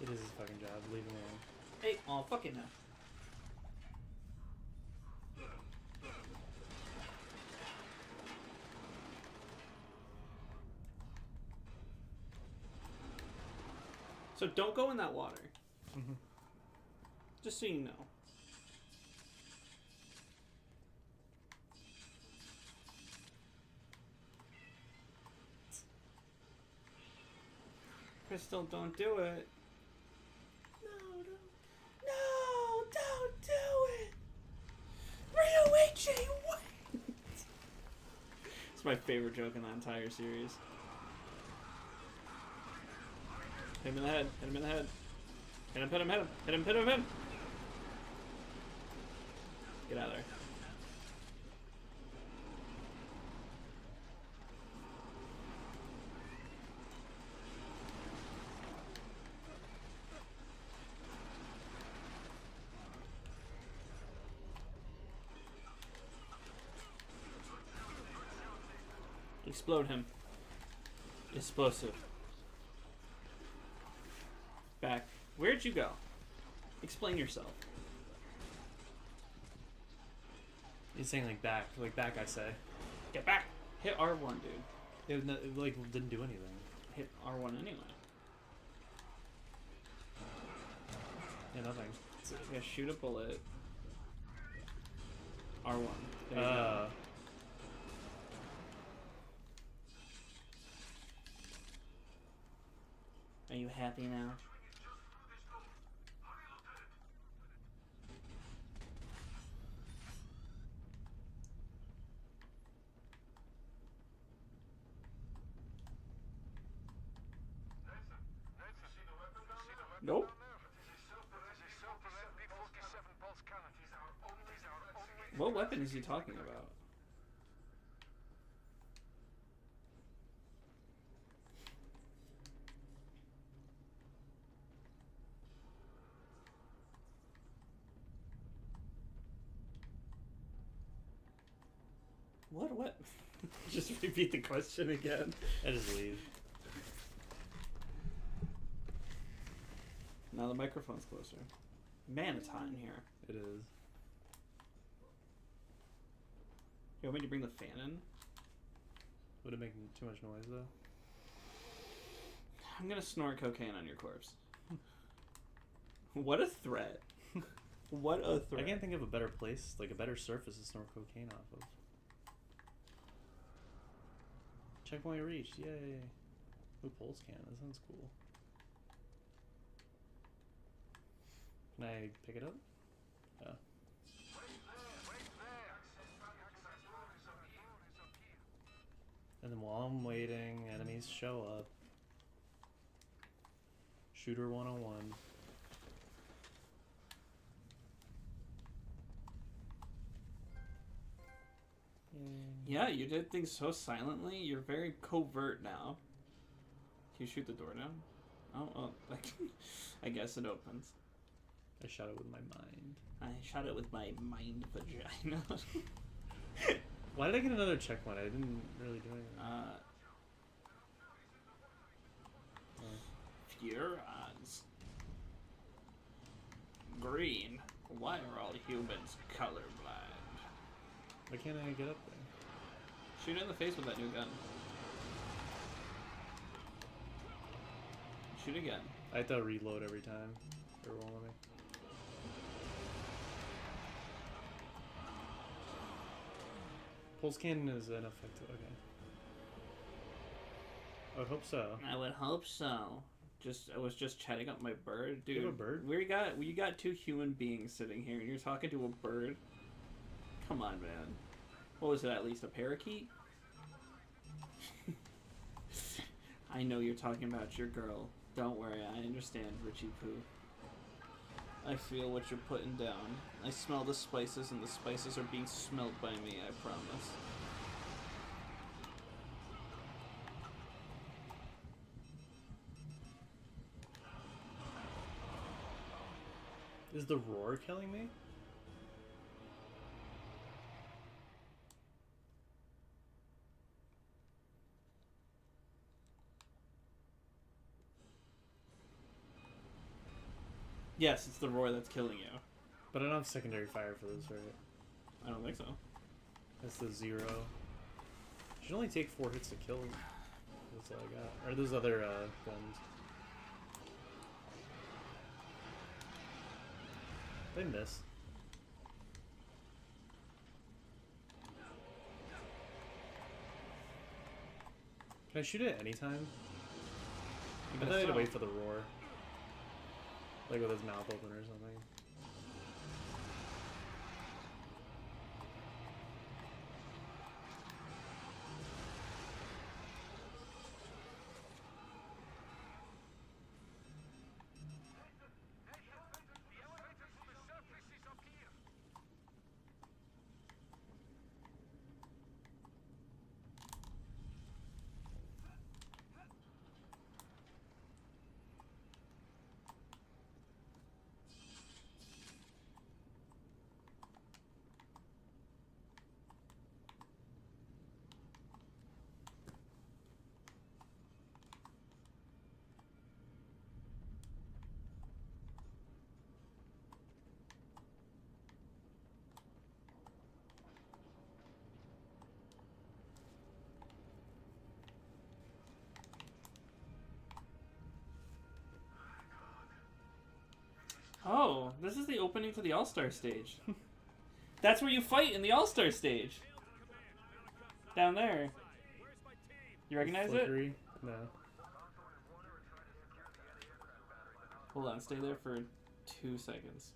S2: It is his fucking job. Leave him alone.
S1: Hey, oh fucking no. So don't go in that water.
S2: Mm-hmm.
S1: Just so you know. Crystal, don't do it. No, don't do it. Ryoichi, wait. It's my favorite joke in the entire series. Hit him in the head. Hit him in the head. Hit him, hit him, hit him. Hit him, hit him, hit him. Get out of there. Explode him. Explosive. Back. Where'd you go? Explain yourself.
S2: He's saying like back. I say.
S1: Get back. Hit R1, dude.
S2: It like didn't do anything.
S1: Hit R1 anyway.
S2: Yeah, nothing.
S1: So, yeah, shoot a bullet. R1. There you go. Are you happy now? Nope. What weapon is he talking about? What? Just repeat the question again.
S2: I just leave.
S1: Now the microphone's closer. Man, it's hot in here.
S2: It is.
S1: You want me to bring the fan in?
S2: Would it make too much noise though?
S1: I'm gonna snort cocaine on your corpse. What a threat. What a threat.
S2: I can't think of a better place, like a better surface to snort cocaine off of. Checkpoint reached, yay. Ooh, pulse can, that sounds cool. Can I pick it up? Oh. And while I'm waiting, enemies show up. Shooter 101.
S1: Yeah, you did things so silently. You're very covert now. Can you shoot the door down? Oh, well, I guess it opens.
S2: I shot it with my mind.
S1: I shot it with my mind vagina.
S2: Why did I get another checkpoint? I didn't really do anything.
S1: Furons. Green. Why are all humans colorblind?
S2: Why can't I get up there?
S1: Shoot it in the face with that new gun. Shoot again.
S2: I have to reload every time. Or won't let me. Pulse cannon is ineffective. Okay. I would hope so.
S1: I would hope so. I was just chatting up my bird, dude.
S2: You have a bird?
S1: We got two human beings sitting here, and you're talking to a bird. Come on, man. What was it? At least a parakeet? I know you're talking about your girl. Don't worry, I understand, Richie Poo. I feel what you're putting down. I smell the spices, and the spices are being smelled by me, I promise.
S2: Is the roar killing me?
S1: Yes, it's the roar that's killing you.
S2: But I don't have secondary fire for this, right?
S1: I don't think so.
S2: That's the 0. Should only take 4 hits to kill. That's all I got. Or those other guns. They miss. Can I shoot it at any time? I thought I had to wait for the roar. Like with his mouth open or something.
S1: Oh, this is the opening to the All-Star stage. That's where you fight in the All-Star stage. Down there. You recognize it?
S2: Flickery? No.
S1: Hold on, stay there for 2 seconds.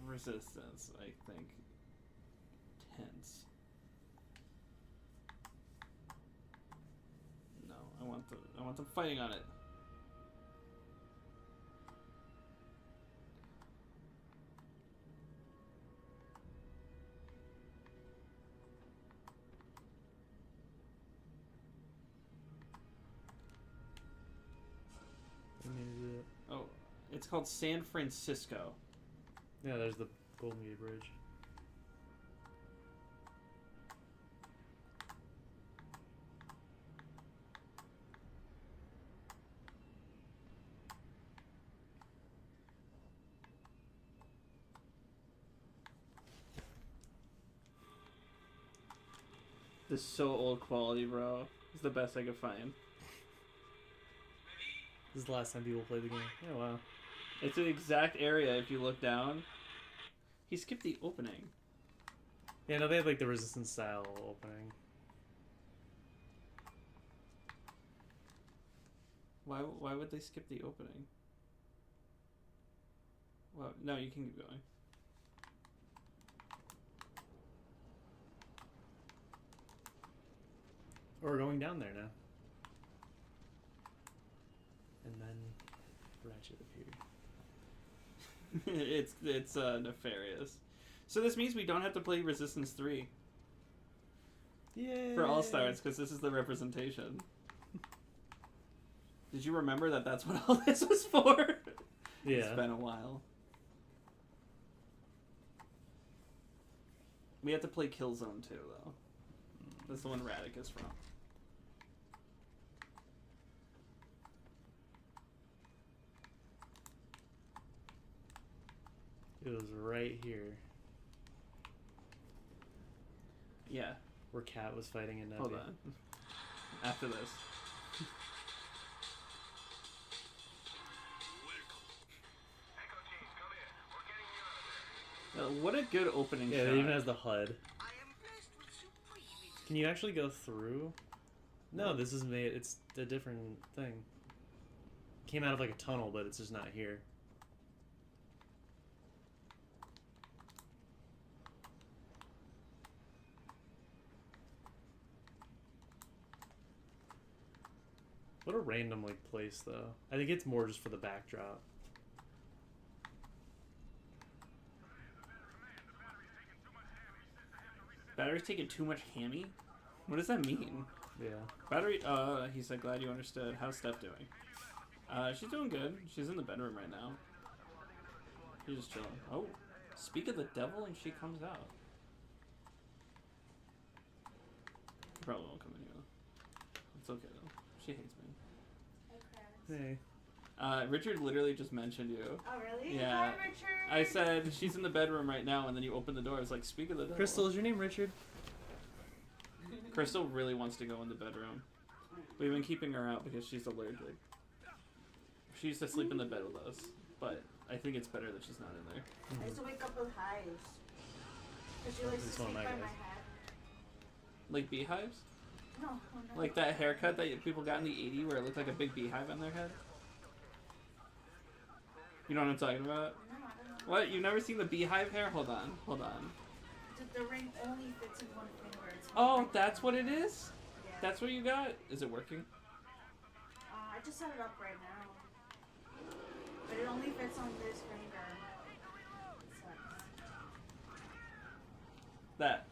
S1: Resistance, I think. Tense. No, I want them fighting on it. Oh, it's called San Francisco.
S2: Yeah, there's the Golden Gate Bridge.
S1: This is so old quality, bro. It's the best I could find.
S2: This is the last time people play the game. Oh, wow.
S1: It's the exact area if you look down. He skipped the opening.
S2: Yeah, no, they have like the Resistance style opening.
S1: Why would they skip the opening? Well, no, you can keep going.
S2: Oh, we're going down there now. And then Ratchet appeared.
S1: it's nefarious. So this means we don't have to play Resistance 3
S2: Yeah.
S1: for All Stars because this is the representation. Did you remember that that's what all this was for?
S2: Yeah.
S1: It's been a while. We have to play Killzone 2 though. That's the one Radic is from.
S2: It was right here
S1: Yeah.
S2: where Cat was fighting a Nebby.
S1: Hold on. After this.
S4: Echo team, come in. We're getting you out of there.
S1: What a good opening
S2: Yeah,
S1: shot.
S2: it even has the HUD.
S5: I am blessed with supreme.
S2: Can you actually go through? No, this is made. It's a different thing. Came out of like a tunnel, but it's just not here. What a random like place, though. I think it's more just for the backdrop.
S1: Battery's taking too much hammy? What does that mean?
S2: Yeah.
S1: Battery, he said, glad you understood. How's Steph doing? She's doing good. She's in the bedroom right now. She's just chilling. Oh, speak of the devil and she comes out. She probably won't come in here though. It's okay though. She hates me.
S2: Hey.
S1: Richard literally just mentioned you.
S7: Oh, really?
S1: Yeah.
S7: Hi, Richard.
S1: I said, she's in the bedroom right now, and then you open the door. It's like, speak of the devil.
S2: Crystal, is your name Richard?
S1: Crystal really wants to go in the bedroom. We've been keeping her out because she's allergic. She used to sleep in the bed with us, but I think it's better that she's not in there.
S7: I used to wake up with hives. Because she likes to
S2: This one
S7: sleep
S2: of
S7: by
S2: my
S7: my
S2: guys.
S7: head.
S1: Like beehives?
S7: No, no.
S1: Like that haircut that people got in the 80s where it looked like a big beehive on their head? You know what I'm talking about?
S7: No, I don't know.
S1: What? You've never seen the beehive hair? Hold on.
S7: The ring only fits in one finger. It's
S1: Oh,
S7: one
S1: that's
S7: finger.
S1: what it is?
S7: Yeah.
S1: That's what you got? Is it working?
S7: I just set it up right now. But it only fits on this finger. It sucks.
S1: That.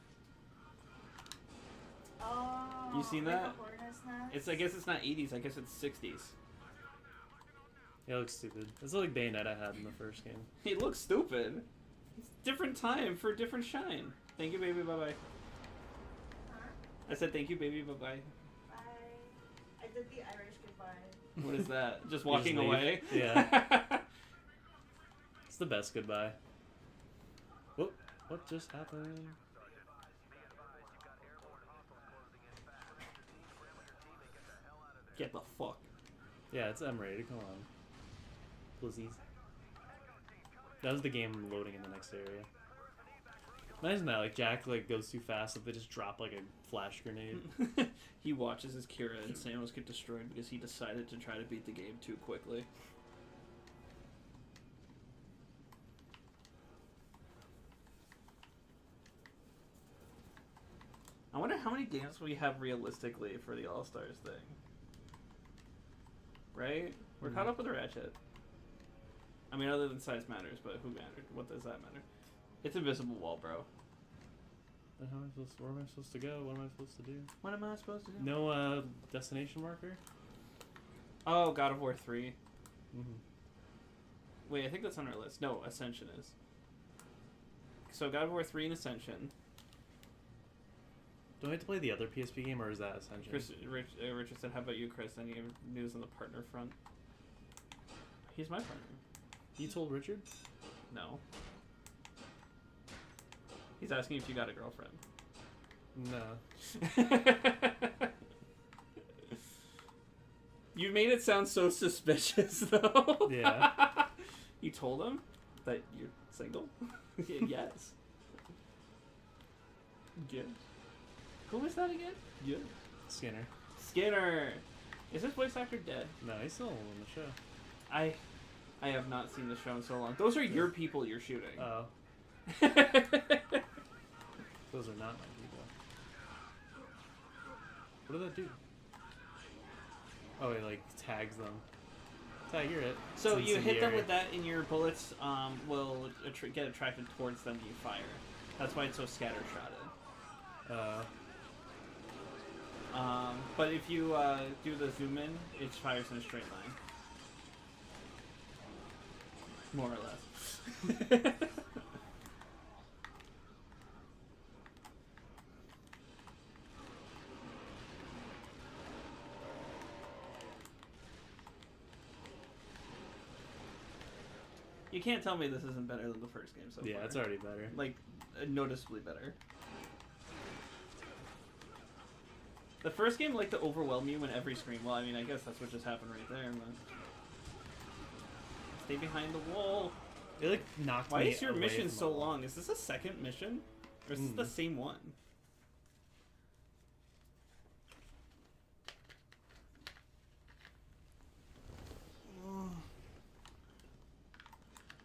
S7: Oh.
S1: You seen
S7: like
S1: that?
S7: a hornet's nest?
S1: It's. I guess it's not 80s. I guess it's 60s.
S2: Yeah, it looks stupid. It's like Bayonetta had in the first game.
S1: It looks stupid. It's different time for different shine. Thank you, baby. Bye-bye.
S7: Huh?
S1: I said thank you, baby. Bye-bye.
S7: Bye. I did the Irish goodbye.
S1: What is that? Just
S2: You
S1: walking
S2: just leave.
S1: away?
S2: Yeah. It's the best goodbye. Whoop. What just happened?
S1: Get the fuck.
S2: Yeah, it's M-rated. Come on. Blizzies. That was the game loading in the next area. Imagine that, like Jack like goes too fast that they just drop like a flash grenade.
S1: He watches as Kira and Samus get destroyed because he decided to try to beat the game too quickly. I wonder how many games we have realistically for the All-Stars thing. Right? We're caught up with Ratchet. I mean, other than size matters, but who mattered? What does that matter? It's Invisible Wall, bro.
S2: Where am I supposed to go? What am I supposed to do?
S1: What am I supposed to do?
S2: No destination marker?
S1: Oh, God of War 3.
S2: Mm-hmm.
S1: Wait, I think that's on our list. No, Ascension is. So God of War 3 and Ascension.
S2: Do I have to play the other PSP game or is that Ascension?
S1: Richard said, how about you, Chris? Any news on the partner front? He's my partner.
S2: You told Richard?
S1: No. He's asking if you got a girlfriend.
S2: No.
S1: You made it sound so suspicious, though.
S2: Yeah.
S1: You told him that you're single? Yes. Yes. Who was that again? Yeah.
S2: Skinner.
S1: Skinner. Is this voice actor dead?
S2: No, he's still in the show.
S1: I have not seen the show in so long. Those are your people you're shooting.
S2: Oh, those are not my people. What did that do? Oh, it like tags them. Tag, you're it.
S1: So
S2: It's
S1: you hit them
S2: incendiary.
S1: with that, and your bullets will get attracted towards them. You fire. That's why it's so scattershotted. But if you do the zoom in, it fires in a straight line. More or less. You can't tell me this isn't better than the first game so far.
S2: Yeah, it's already better.
S1: Like, noticeably better. The first game liked to overwhelm you in every screen. Well, I mean, I guess that's what just happened right there, but... Stay behind the wall.
S2: It like knocked
S1: Why
S2: me
S1: is your
S2: away
S1: mission
S2: from
S1: so
S2: the wall.
S1: long? Is this a second mission? Or is this the same one?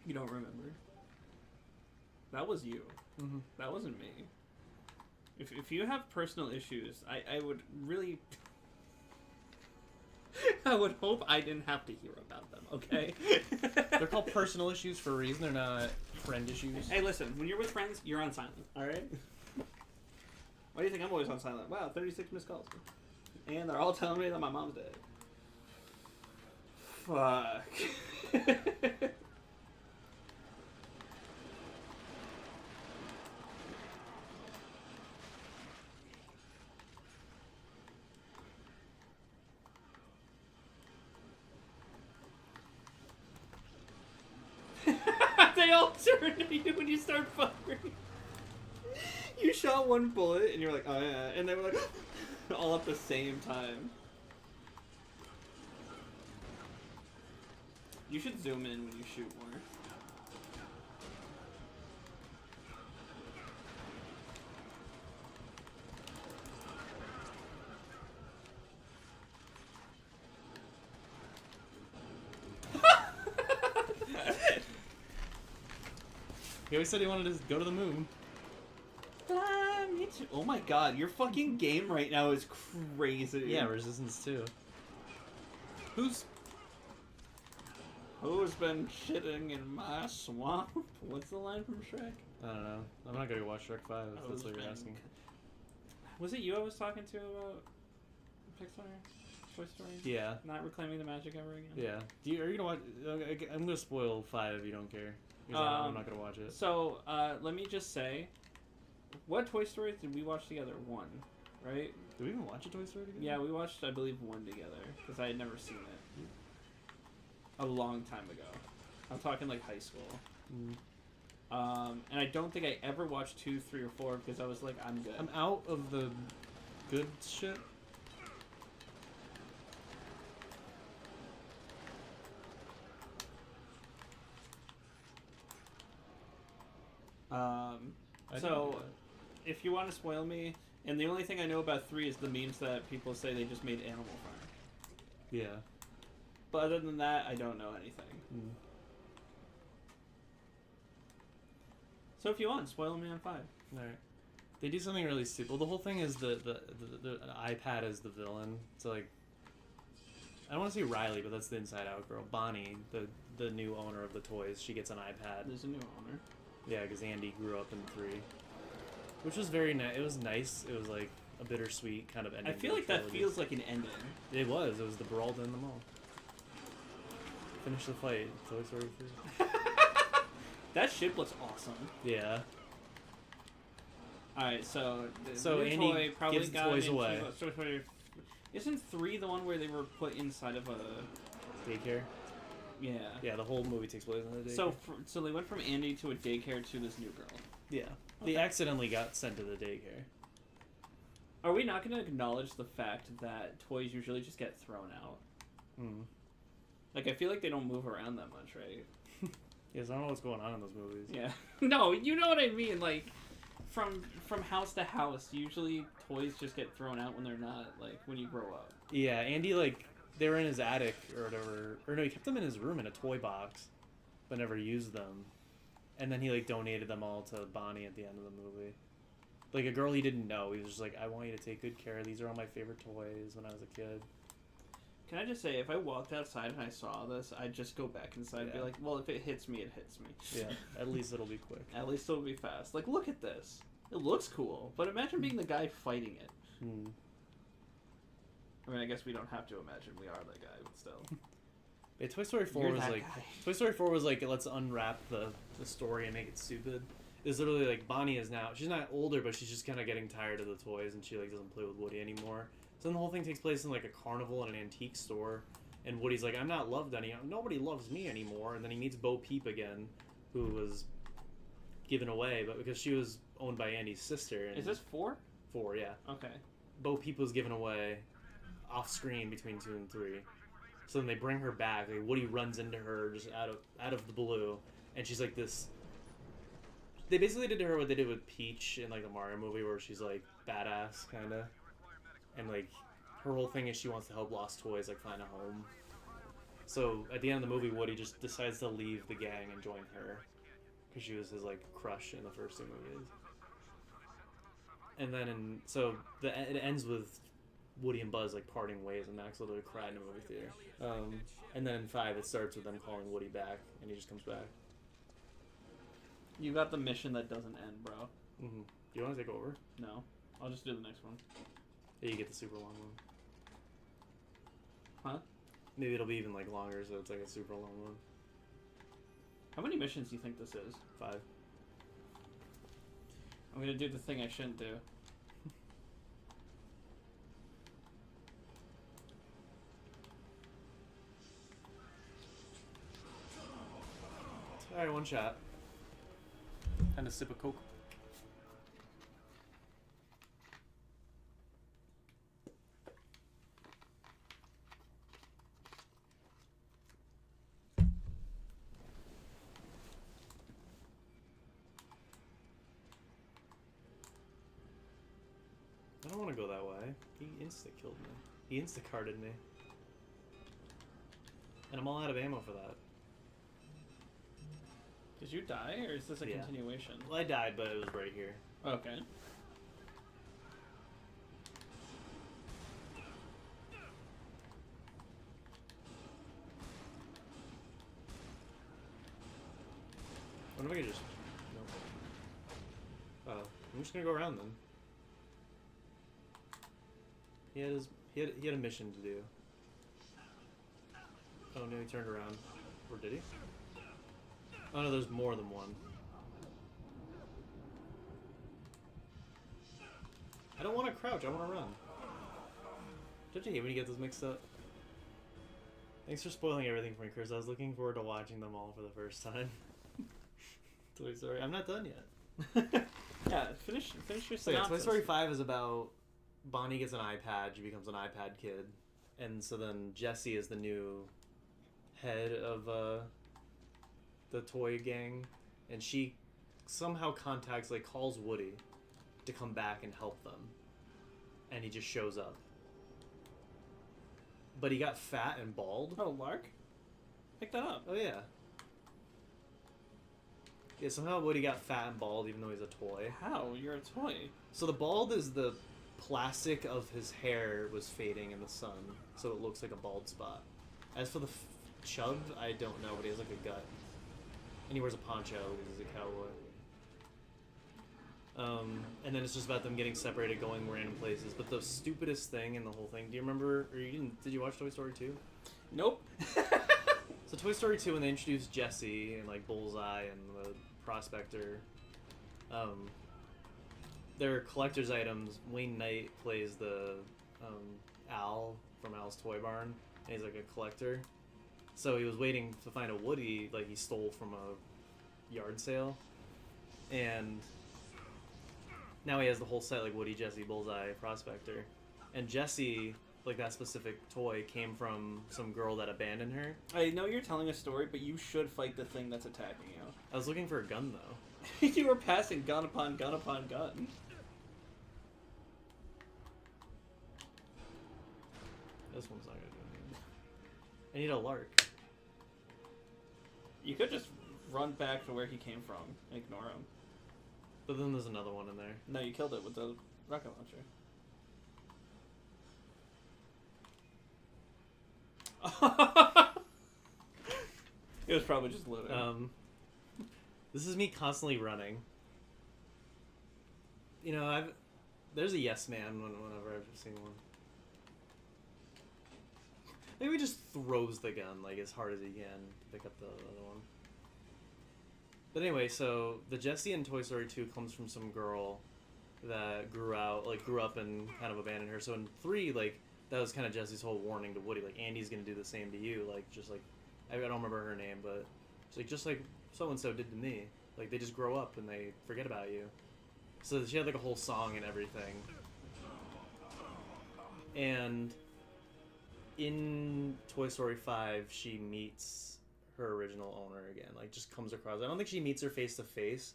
S1: You don't remember? That was you.
S2: Mhm.
S1: That wasn't me. If you have personal issues, I would really... I would hope I didn't have to hear about them, okay?
S2: They're called personal issues for a reason. They're not friend issues.
S1: Hey, listen, when you're with friends, you're on silent, alright? Why do you think I'm always on silent? Wow, 36 missed calls. And they're all telling me that my mom's dead. Fuck. They all turn to you when you start firing. You shot one bullet and you're like, oh yeah, and they were like, all at the same time. You should zoom in when you shoot more.
S2: He always said he wanted to go to the moon.
S1: Me too. Oh my god, your fucking game right now is crazy.
S2: Yeah, Resistance 2.
S1: Who's been shitting in my swamp? What's the line from Shrek?
S2: I don't know. I'm not gonna go watch Shrek 5 if that's what you're
S1: Who's
S2: asking.
S1: been- Was it you I was talking to about Pixar? Toy Story?
S2: Yeah.
S1: Not reclaiming the magic ever again?
S2: Yeah. Are you gonna watch? I'm gonna spoil 5 if you don't care. Because I'm not gonna watch it.
S1: So, let me just say, what Toy Stories did we watch together? One, right?
S2: Did we even watch a Toy Story together?
S1: Yeah, we watched, I believe, one together, because I had never seen it. A long time ago. I'm talking like high school. And I don't think I ever watched 2, 3, or 4, because I was like, I'm good.
S2: I'm out of the good shit. I
S1: So,
S2: didn't do
S1: if you want to spoil me, and the only thing I know about 3 is the memes that people say they just made Animal Farm.
S2: that. Yeah.
S1: But other than that, I don't know anything. So if you want, spoil me on 5.
S2: Alright. They do something really stupid. Well, the whole thing is the iPad is the villain. So like, I don't want to say Riley, but that's the Inside Out girl. Bonnie, the new owner of the toys, she gets an iPad.
S1: There's a new owner.
S2: Yeah, because Andy grew up in 3, which was very nice. It was nice. It was like a bittersweet kind of ending.
S1: I feel
S2: to
S1: like
S2: the
S1: that
S2: trilogy.
S1: feels like an ending.
S2: It was. It was the brawl in the mall. Finish the fight. Toy Story 3.
S1: That ship looks awesome.
S2: Yeah.
S1: Alright, so the
S2: So
S1: new
S2: Andy
S1: toy probably
S2: gives the
S1: got
S2: toys
S1: into
S2: away.
S1: Isn't 3 the one where they were put inside of a...
S2: Daycare.
S1: Yeah.
S2: Yeah, the whole movie takes place in the daycare.
S1: So they went from Andy to a daycare to this new girl.
S2: yeah, they
S1: Okay.
S2: accidentally got sent to the daycare.
S1: Are we not going to acknowledge the fact that toys usually just get thrown out?
S2: Hmm.
S1: Like, I feel like they don't move around that much, right?
S2: Yes, I don't know what's going on in those movies.
S1: Yeah. No, you know what I mean. Like, from house to house, usually toys just get thrown out when they're not, like, when you grow up.
S2: Yeah, Andy like they were in his attic or whatever, or no, he kept them in his room in a toy box, but never used them. And then he like donated them all to Bonnie at the end of the movie. Like a girl he didn't know. He was just like, I want you to take good care. These are all my favorite toys when I was a kid.
S1: Can I just say, if I walked outside and I saw this, I'd just go back inside and be
S2: Yeah.
S1: like, well, if it hits me, it hits me.
S2: Yeah, at least it'll be quick.
S1: At least it'll be fast. Like, look at this. It looks cool, but imagine being the guy fighting it.
S2: Hmm.
S1: I mean, I guess we don't have to imagine we are that guy, but still.
S2: Yeah, Toy Story 4
S1: You're
S2: was
S1: that
S2: like
S1: guy.
S2: Toy Story 4 was like, let's unwrap the story and make it stupid. It's literally like Bonnie is now, she's not older, but she's just kind of getting tired of the toys and she like doesn't play with Woody anymore. So then the whole thing takes place in like a carnival and an antique store, and Woody's like, I'm not loved anymore. Nobody loves me anymore. And then he meets Bo Peep again, who was given away, but because she was owned by Andy's sister. And
S1: Is this 4?
S2: 4? Yeah.
S1: Okay.
S2: Bo Peep was given away off screen between 2 and 3. So then they bring her back. Like Woody runs into her just out of the blue, and she's like this. They basically did to her what they did with Peach in like the Mario movie, where she's like badass kind of, and like her whole thing is she wants to help lost toys like find a home. So at the end of the movie, Woody just decides to leave the gang and join her, because she was his like crush in the first 2 movies. And then it ends with Woody and Buzz like parting ways, and Max literally cried in a movie theater. And then in 5 it starts with them calling Woody back, and he just comes back.
S1: You got the mission that doesn't end, bro.
S2: Mm-hmm. Do you want to take over?
S1: No. I'll just do the next one.
S2: Yeah, you get the super long one.
S1: Huh?
S2: Maybe it'll be even like longer, so it's like a super long one.
S1: How many missions do you think this is?
S2: 5.
S1: I'm gonna do the thing I shouldn't do.
S2: Alright, one shot. And a sip of Coke. I don't want to go that way. He insta-killed me. He insta-carded me. And I'm all out of ammo for that.
S1: Did you die, or is this a
S2: Yeah.
S1: continuation?
S2: Well, I died, but it was right here.
S1: Okay.
S2: What if I could just... No. I'm just gonna go around then. He had a mission to do. Oh no, he turned around. Or did he? Oh no, there's more than one. I don't want to crouch, I want to run. Don't you hate when you get those mixed up? Thanks for spoiling everything for me, Chris. I was looking forward to watching them all for the first time. Toy Story. I'm not done yet.
S1: Yeah, finish your
S2: So yeah, Toy
S1: synopsis.
S2: Story 5 is about Bonnie gets an iPad, she becomes an iPad kid. And so then Jessie is the new head of the toy gang. And she somehow contacts, like calls Woody to come back and help them. And he just shows up. But he got fat and bald.
S1: Oh, Lark? Pick that up.
S2: Oh yeah. Yeah, somehow Woody got fat and bald even though he's a toy.
S1: How? You're a toy.
S2: So the bald is the plastic of his hair was fading in the sun, so it looks like a bald spot. As for the chub, I don't know, but he has like a gut. And he wears a poncho because he's a cowboy. And then it's just about them getting separated, going random places. But the stupidest thing in the whole thing, do you remember, or you didn't, did you watch Toy Story 2?
S1: Nope.
S2: So Toy Story 2, when they introduced Jessie and like Bullseye and the Prospector, they're collector's items. Wayne Knight plays the Al from Al's Toy Barn, and he's like a collector. So he was waiting to find a Woody like he stole from a yard sale, and now he has the whole set like Woody, Jessie, Bullseye, Prospector, and Jessie, like that specific toy, came from some girl that abandoned her.
S1: I know you're telling a story, but you should fight the thing that's attacking you.
S2: I was looking for a gun though.
S1: You were passing gun upon gun upon gun.
S2: This one's not gonna do anything. I need a lark.
S1: You could just run back to where he came from and ignore him.
S2: But then there's another one in there.
S1: No, you killed it with the rocket launcher. It was probably just loading.
S2: This is me constantly running. You know, there's a yes man whenever I've seen one. Maybe he just throws the gun like as hard as he can to pick up the other one. But anyway, so the Jessie in Toy Story 2 comes from some girl that grew up and kind of abandoned her. So in 3, like, that was kind of Jessie's whole warning to Woody, like, Andy's gonna do the same to you, like, just like, I don't remember her name, but it's like, just like so-and-so did to me. Like, they just grow up and they forget about you. So she had, like, a whole song and everything. And in Toy Story 5, she meets her original owner again, like, just comes across. I don't think she meets her face to face,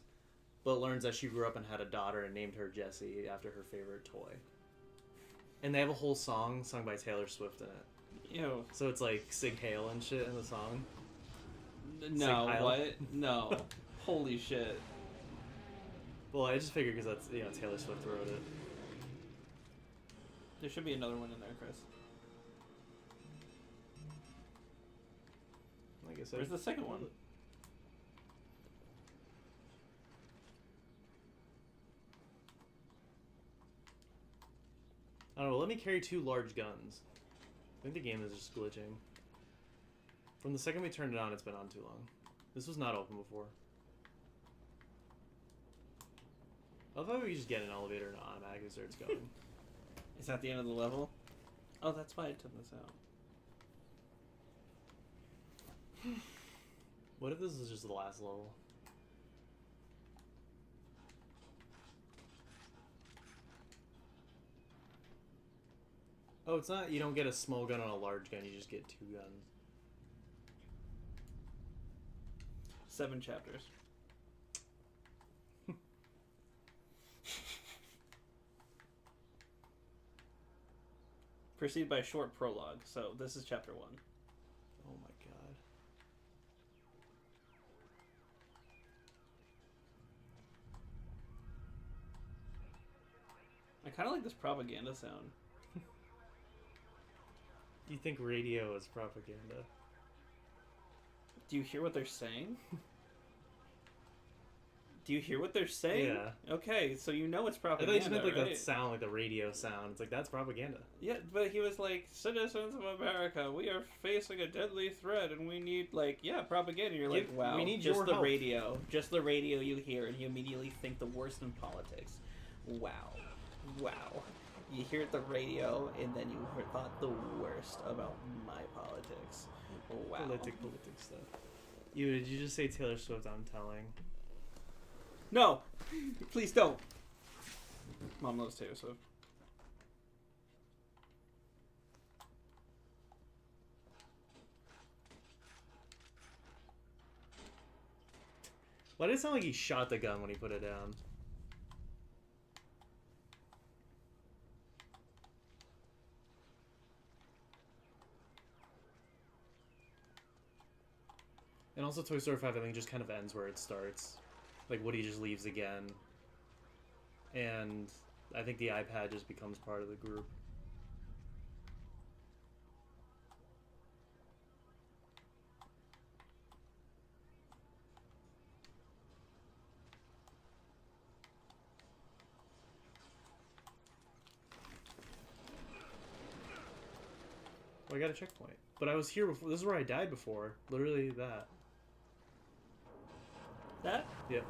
S2: but learns that she grew up and had a daughter and named her Jessie after her favorite toy. And they have a whole song sung by Taylor Swift in it.
S1: Ew.
S2: So it's like Sig Heil and shit in the song.
S1: No,
S2: Sig Heil.
S1: what? No. Holy shit.
S2: Well, I just figured because that's, you know, Taylor Swift wrote it.
S1: There should be another one in there, Chris.
S2: I guess
S1: Where's the second one?
S2: I don't know, let me carry 2 large guns. I think the game is just glitching. From the second we turned it on, it's been on too long. This was not open before. I thought we could just get an elevator and automatically starts going.
S1: Is that the end of the level? Oh, that's why I took this out.
S2: What if this is just the last level? Oh, it's not, you don't get a small gun on a large gun, you just get 2 guns.
S1: 7 chapters. Preceded by a short prologue, so this is chapter 1.
S2: Oh my god.
S1: I kind of like this propaganda sound.
S2: You think radio is propaganda?
S1: Do you hear what they're saying? Do you hear what they're saying?
S2: Yeah.
S1: Okay, so you know it's
S2: I
S1: propaganda,
S2: thought you just meant like
S1: right?
S2: that sound, like the radio sound. It's like, that's propaganda.
S1: Yeah, but he was like, citizens of America, we are facing a deadly threat and we need, like, yeah, propaganda. You're like, wow,
S2: we need
S1: just
S2: your
S1: the
S2: help.
S1: radio. Just the radio you hear and you immediately think the worst in politics. Wow. Wow. You hear the radio and then you thought the worst about my politics. Wow.
S2: Politic stuff. Did you just say Taylor Swift? I'm telling.
S1: No! Please don't! Mom loves Taylor Swift.
S2: Why did it sound like he shot the gun when he put it down? And also Toy Story 5, I think, just kind of ends where it starts. Like, Woody just leaves again. And I think the iPad just becomes part of the group. Well, I got a checkpoint. But I was here before. This is where I died before. Literally that.
S1: That?
S2: Yep.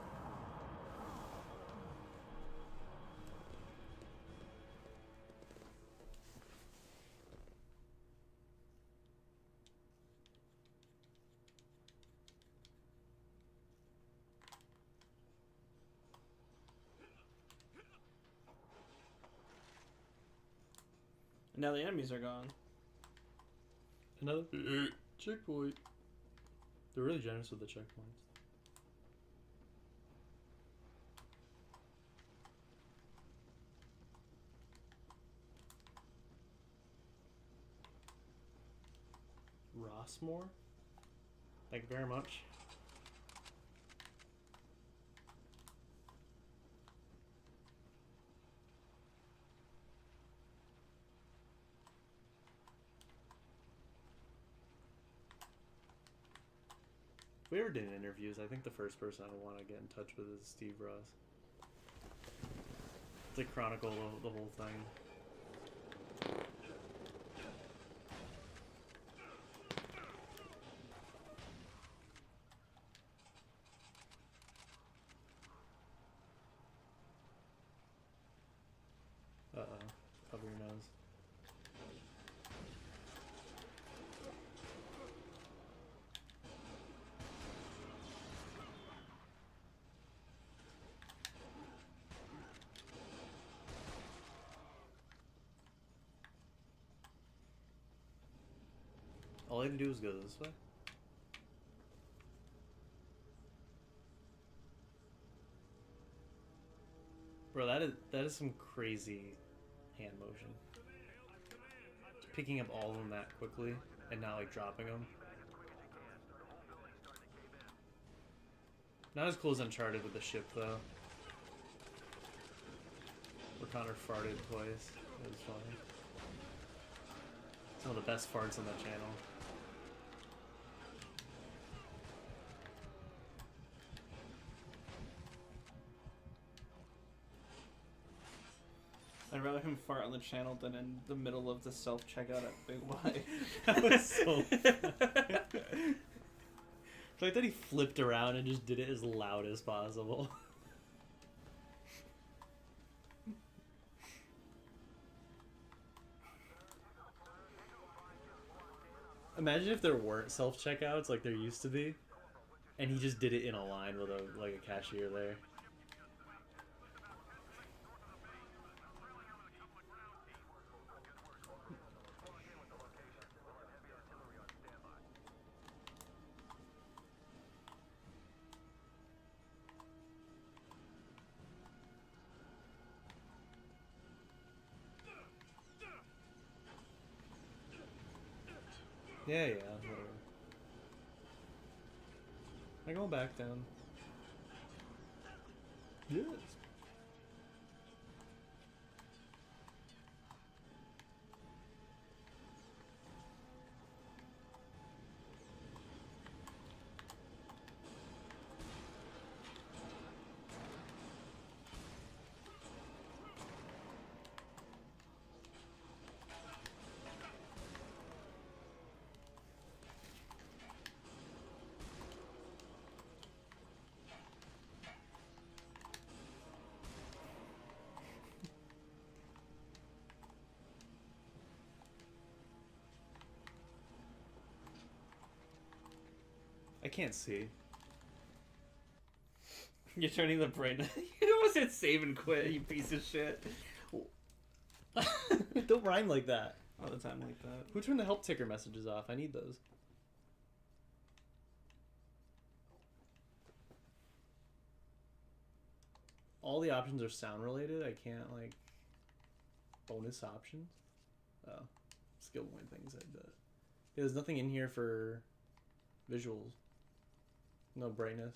S1: And now the enemies are gone.
S2: Another checkpoint. They're really generous with the checkpoints. Rossmore. Thank you very much. If we ever did interviews, I think the first person I want to get in touch with is Steve Ross. To chronicle the whole thing. Uh-oh. Cover your nose. All I had to do was go this way. Bro, that is some crazy hand motion. Just picking up all of them that quickly and not like dropping them. Not as cool as Uncharted with the ship though. Where Connor farted twice. It was funny. Some of the best farts on that channel.
S1: I'd rather him fart on the channel than in the middle of the self-checkout at Big Y.
S2: That was so funny. So I thought he flipped around and just did it as loud as possible. Imagine if there weren't self-checkouts like there used to be, and he just did it in a line with a cashier there. Yeah, whatever. I go back down. Yes. I can't see.
S1: You're turning the brightness. You almost hit save and quit, you piece of shit.
S2: Don't rhyme like that.
S1: All the time like that.
S2: Who turned the help ticker messages off? I need those. All the options are sound related. I can't like bonus options. Oh, skill point things like that. There's nothing in here for visuals. No brightness.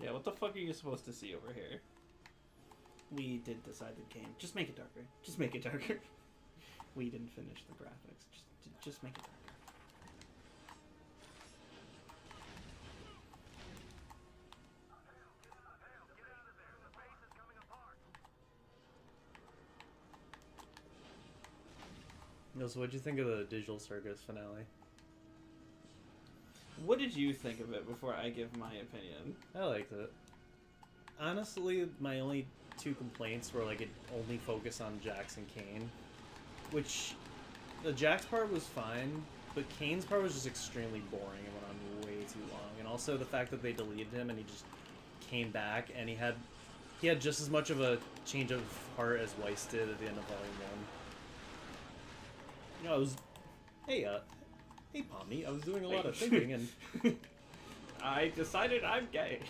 S1: Yeah, what the fuck are you supposed to see over here? We did decide the game. Just make it darker. Just make it darker. We didn't finish the graphics. Just make it darker.
S2: No, so what'd you think of the Digital Circus finale?
S1: What did you think of it before I give my opinion?
S2: I liked it. Honestly, my only two complaints were like it only focused on Jax and Kane, which the Jax part was fine, but Kane's part was just extremely boring and went on way too long. And also the fact that they deleted him and he just came back and he had just as much of a change of heart as Weiss did at the end of Volume 1. You know, I was, hey Pomni, I was doing a lot of thinking and
S1: I decided I'm gay.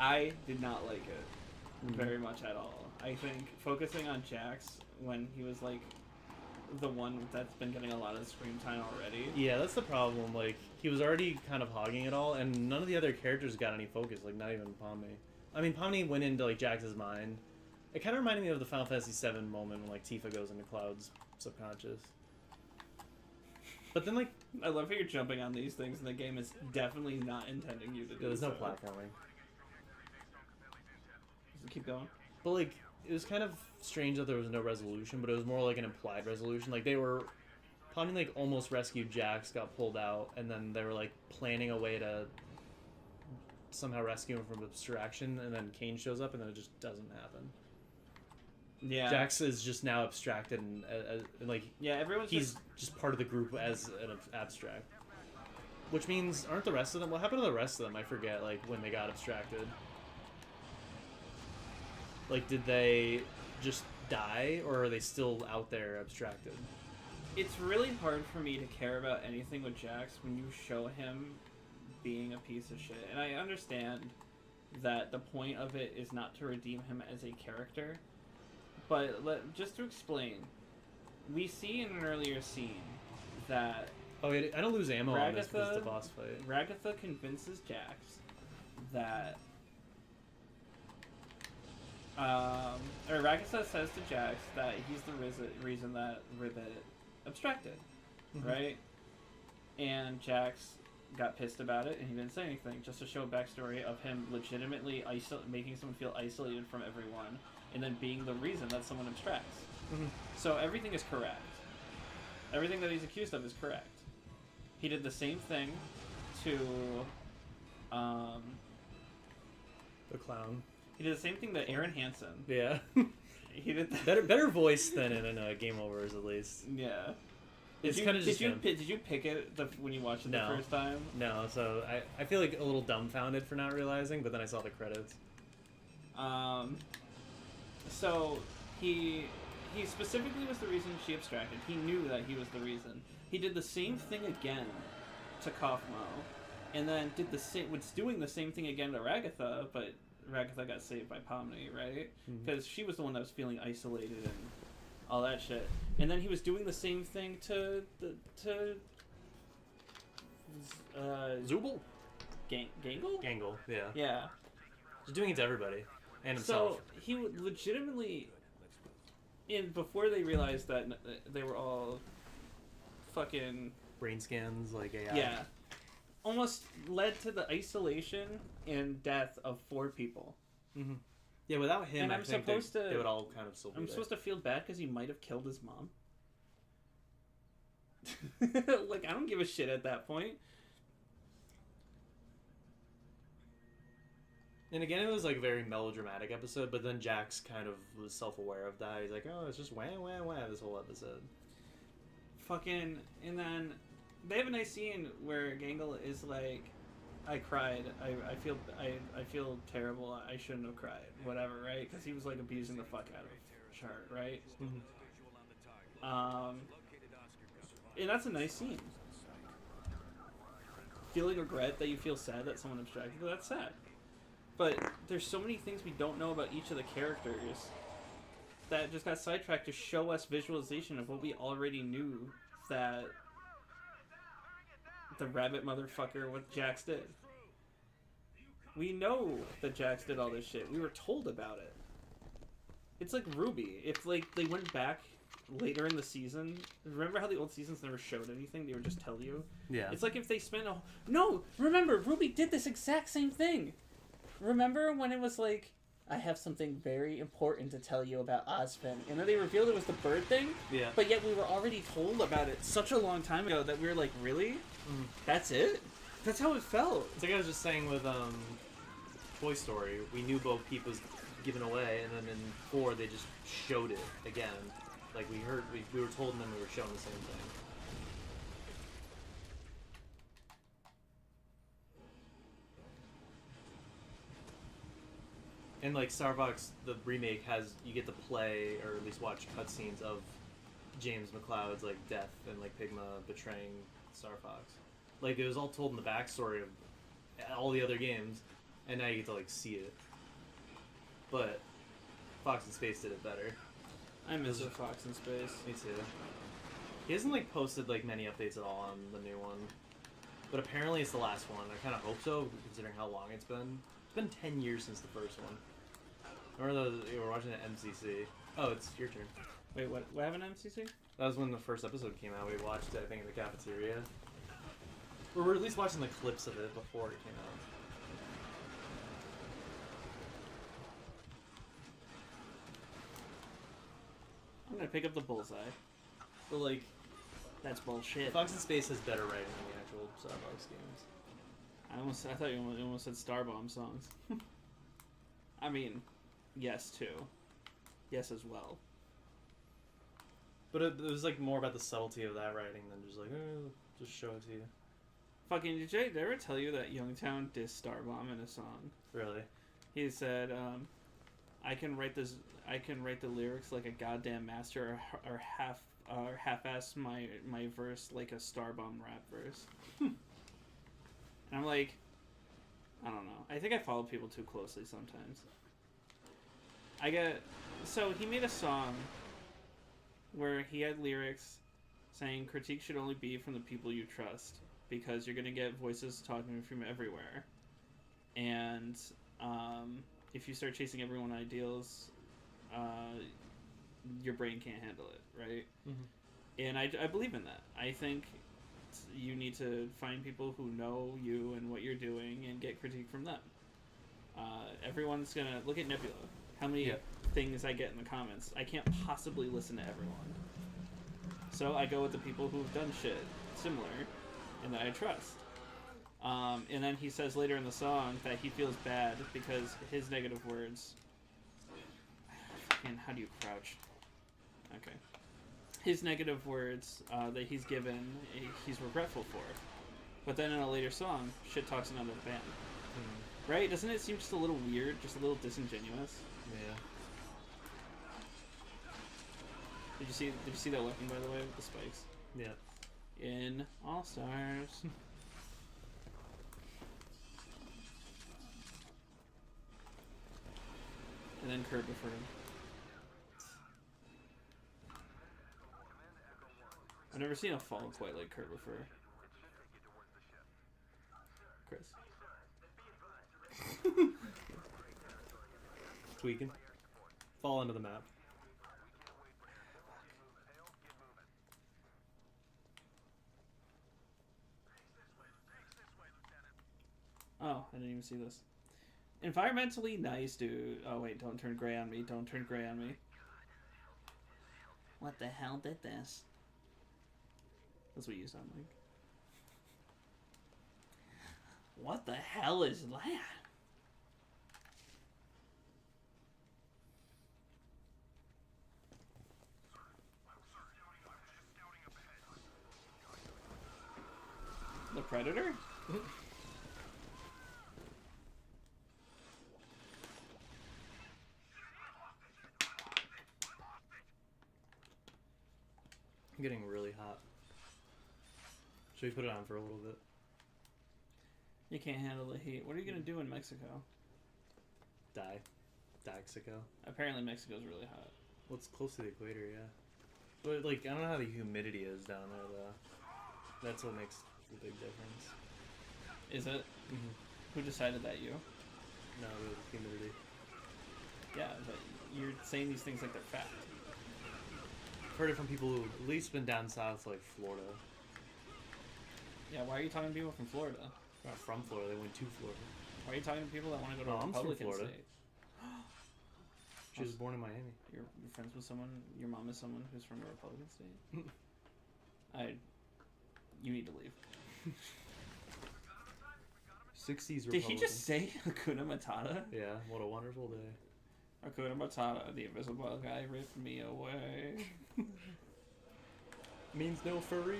S1: I did not like it very much at all. I think focusing on Jax when he was like the one that's been getting a lot of screen time already.
S2: Yeah, that's the problem. Like, he was already kind of hogging it all, and none of the other characters got any focus. Like, not even Pomni. I mean, Pomni went into like Jax's mind. It kind of reminded me of the Final Fantasy VII moment when like Tifa goes into Cloud's subconscious. But then like,
S1: I love how you're jumping on these things, and the game is definitely not intending you to do.
S2: there's no
S1: so.
S2: platforming.
S1: Keep going.
S2: But like, it was kind of strange that there was no resolution, but it was more like an implied resolution. Like, they were Pomni like almost rescued Jax, got pulled out, and then they were like planning a way to somehow rescue him from abstraction, and then Kane shows up, and then it just doesn't happen.
S1: Yeah.
S2: Jax is just now abstracted, and like,
S1: Yeah, everyone's
S2: he's just part of the group as an abstract. Which means, aren't the rest of them? What happened to the rest of them? I forget. Like, when they got abstracted. Like, did they just die, or are they still out there abstracted?
S1: It's really hard for me to care about anything with Jax when you show him being a piece of shit. And I understand that the point of it is not to redeem him as a character. But just to explain, we see in an earlier scene that
S2: Oh, yeah, I don't lose ammo on this because
S1: Ragatha-
S2: it's a boss fight.
S1: Ragatha convinces Jax that or Ragatha says to Jax that he's the reason that Rivet abstracted, right? And Jax got pissed about it, and he didn't say anything, just to show a backstory of him legitimately making someone feel isolated from everyone, and then being the reason that someone abstracts. So everything is correct. Everything that he's accused of is correct. He did the same thing to,
S2: The clown.
S1: he did the same thing to Aaron Hansen.
S2: Yeah.
S1: He did that.
S2: better voice than in Game Overs, at least.
S1: Yeah.
S2: It's kind of just him.
S1: Did you pick it when you watched it
S2: No.
S1: the first time?
S2: No, so I feel like a little dumbfounded for not realizing, but then I saw the credits.
S1: So he specifically was the reason she abstracted. He knew that he was the reason. He did the same thing again to Kaufmo, and then was doing the same thing again to Ragatha, but Ragatha got saved by Pomni, right? Because she was the one that was feeling isolated and all that shit. And then he was doing the same thing to
S2: Zubul?
S1: Gangle?
S2: Gangle, yeah.
S1: Yeah.
S2: Just doing it to everybody. And himself.
S1: So he would legitimately, before they realized that they were all fucking
S2: Brain scans, like AI.
S1: yeah, almost led to the isolation and death of 4 people.
S2: Mm-hmm. Yeah, without him,
S1: And
S2: I
S1: I'm
S2: think
S1: supposed
S2: they
S1: to-
S2: would all kind of still be
S1: I'm
S2: there.
S1: supposed to feel bad because he might have killed his mom. Like, I don't give a shit at that point.
S2: And again, it was like a very melodramatic episode, but then Jax kind of was self-aware of that. He's like, oh, it's just wah, wah, wah, this whole episode.
S1: Fucking, and then they have a nice scene where Gangle is like, I cried. I feel terrible. I shouldn't have cried. Whatever, right? Because he was like abusing the fuck out of Chart, right? And that's a nice scene. Feeling regret that you feel sad that someone abstracted you, that's sad. But there's so many things we don't know about each of the characters that just got sidetracked to show us visualization of what we already knew that the rabbit motherfucker, what Jax did. We know that Jax did all this shit. We were told about it. It's like Ruby. If like they went back later in the season, remember how the old seasons never showed anything? They would just tell you.
S2: Yeah.
S1: It's like if they spent no. Remember, Ruby did this exact same thing. Remember when it was like, I have something very important to tell you about Ozpin, and then they revealed it was the bird thing.
S2: Yeah.
S1: But yet we were already told about it such a long time ago that we were like, really? That's it? That's how it felt.
S2: It's like I was just saying with Toy Story, we knew Bo Peep was given away, and then in 4 they just showed it again. Like we were told, and then we were shown the same thing. And like Star Fox, the remake has, you get to play or at least watch cutscenes of James McCloud's like death and like Pigma betraying Star Fox. Like it was all told in the backstory of all the other games, and now you get to like see it. But Fox in Space did it better.
S1: I miss a Fox in Space.
S2: Me too. He hasn't like posted like many updates at all on the new one, but apparently it's the last one. I kind of hope so, considering how long it's been. It's been 10 years since the first one. Remember you were watching it at MCC. Oh, it's your turn.
S1: Wait, what happened to MCC?
S2: That was when the first episode came out. We watched it, I think, in the cafeteria. Or we're at least watching the clips of it before it came out.
S1: I'm gonna pick up the bullseye.
S2: But like,
S1: That's bullshit.
S2: Fox in Space has better writing than the actual Starbucks games.
S1: I thought you almost said Starbomb songs. I mean, yes too. Yes as well.
S2: But it was like more about the subtlety of that writing than just like, just show it to you.
S1: Fucking, did I ever tell you that Youngtown dissed Starbomb in a song?
S2: Really?
S1: He said, I can write the lyrics like a goddamn master, or half-ass my verse like a Starbomb rap verse. And I'm like, I don't know. I think I follow people too closely sometimes. So he made a song where he had lyrics saying critique should only be from the people you trust, because you're gonna get voices talking from everywhere, and if you start chasing everyone's ideals, your brain can't handle it, right?
S2: Mm-hmm.
S1: And I believe in that. I think you need to find people who know you and what you're doing and get critique from them. Everyone's gonna look at Nebula. How many things I get in the comments? I can't possibly listen to everyone. So I go with the people who've done shit similar and that I trust. And then he says later in the song that he feels bad because his negative words... And how do you crouch? Okay. His negative words that he's given, he's regretful for. But then in a later song, shit talks another band.
S2: Mm-hmm.
S1: Right? Doesn't it seem just a little weird, just a little disingenuous?
S2: Yeah.
S1: Did you see that weapon, by the way, with the spikes?
S2: Yeah.
S1: In All Stars. And then Kurt referred him. I've never seen a fall quite like Kurt refer. Chris.
S2: Tweaking. Fall into the map.
S1: Oh, I didn't even see this. Environmentally nice, dude. Oh, wait, don't turn gray on me. Don't turn gray on me. What the hell did this? That's what you sound like. What the hell is that? The Predator?
S2: I'm getting really hot. Should we put it on for a little bit?
S1: You can't handle the heat. What are you gonna do in Mexico?
S2: Die. Mexico.
S1: Apparently Mexico's really hot.
S2: Well, it's close to the equator, yeah. But, like, I don't know how the humidity is down there, though. That's what makes the big difference.
S1: Is it?
S2: Mm-hmm.
S1: Who decided that, you?
S2: No, the humidity.
S1: Yeah, but you're saying these things like they're fact.
S2: I've heard it from people who've at least been down south, like Florida.
S1: Yeah, why are you talking to people from Florida?
S2: Not from Florida, they went to Florida.
S1: Why are you talking to people that want to go to
S2: Oh,
S1: a
S2: I'm from
S1: Republican
S2: Florida.
S1: state?
S2: She was born in Miami.
S1: You're friends with someone, your mom is someone who's from a Republican state? You need to leave.
S2: 60s Republican.
S1: Did he just say Hakuna Matata?
S2: Yeah, what a wonderful day.
S1: Hakuna Matata, the invisible guy ripped me away.
S2: Means no furries.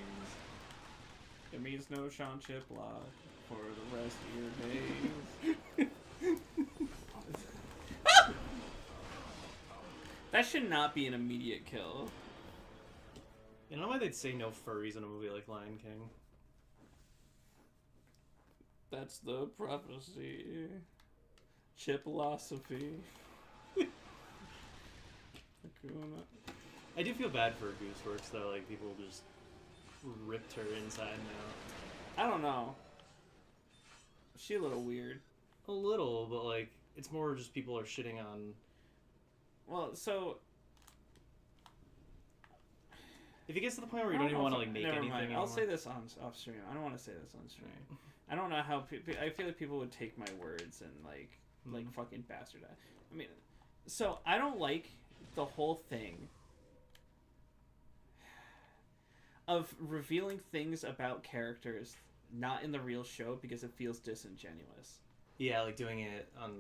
S1: It means no Sean Chiplock for the rest of your days. That should not be an immediate kill.
S2: You know why they'd say no furries in a movie like Lion King?
S1: That's the prophecy. Chipilosophy.
S2: I do feel bad for Gooseworks though. Like people just ripped her inside and out.
S1: I don't know. She a little weird.
S2: A little, but like it's more just people are shitting on.
S1: Well, so
S2: if it gets to the point where you don't even want to like make
S1: never
S2: anything
S1: mind.
S2: anymore.
S1: I'll say this off stream. I don't want to say this on stream. I don't know how I feel like people would take my words and like fucking bastardize. I mean, so I don't like the whole thing of revealing things about characters not in the real show because it feels disingenuous.
S2: Yeah, like doing it on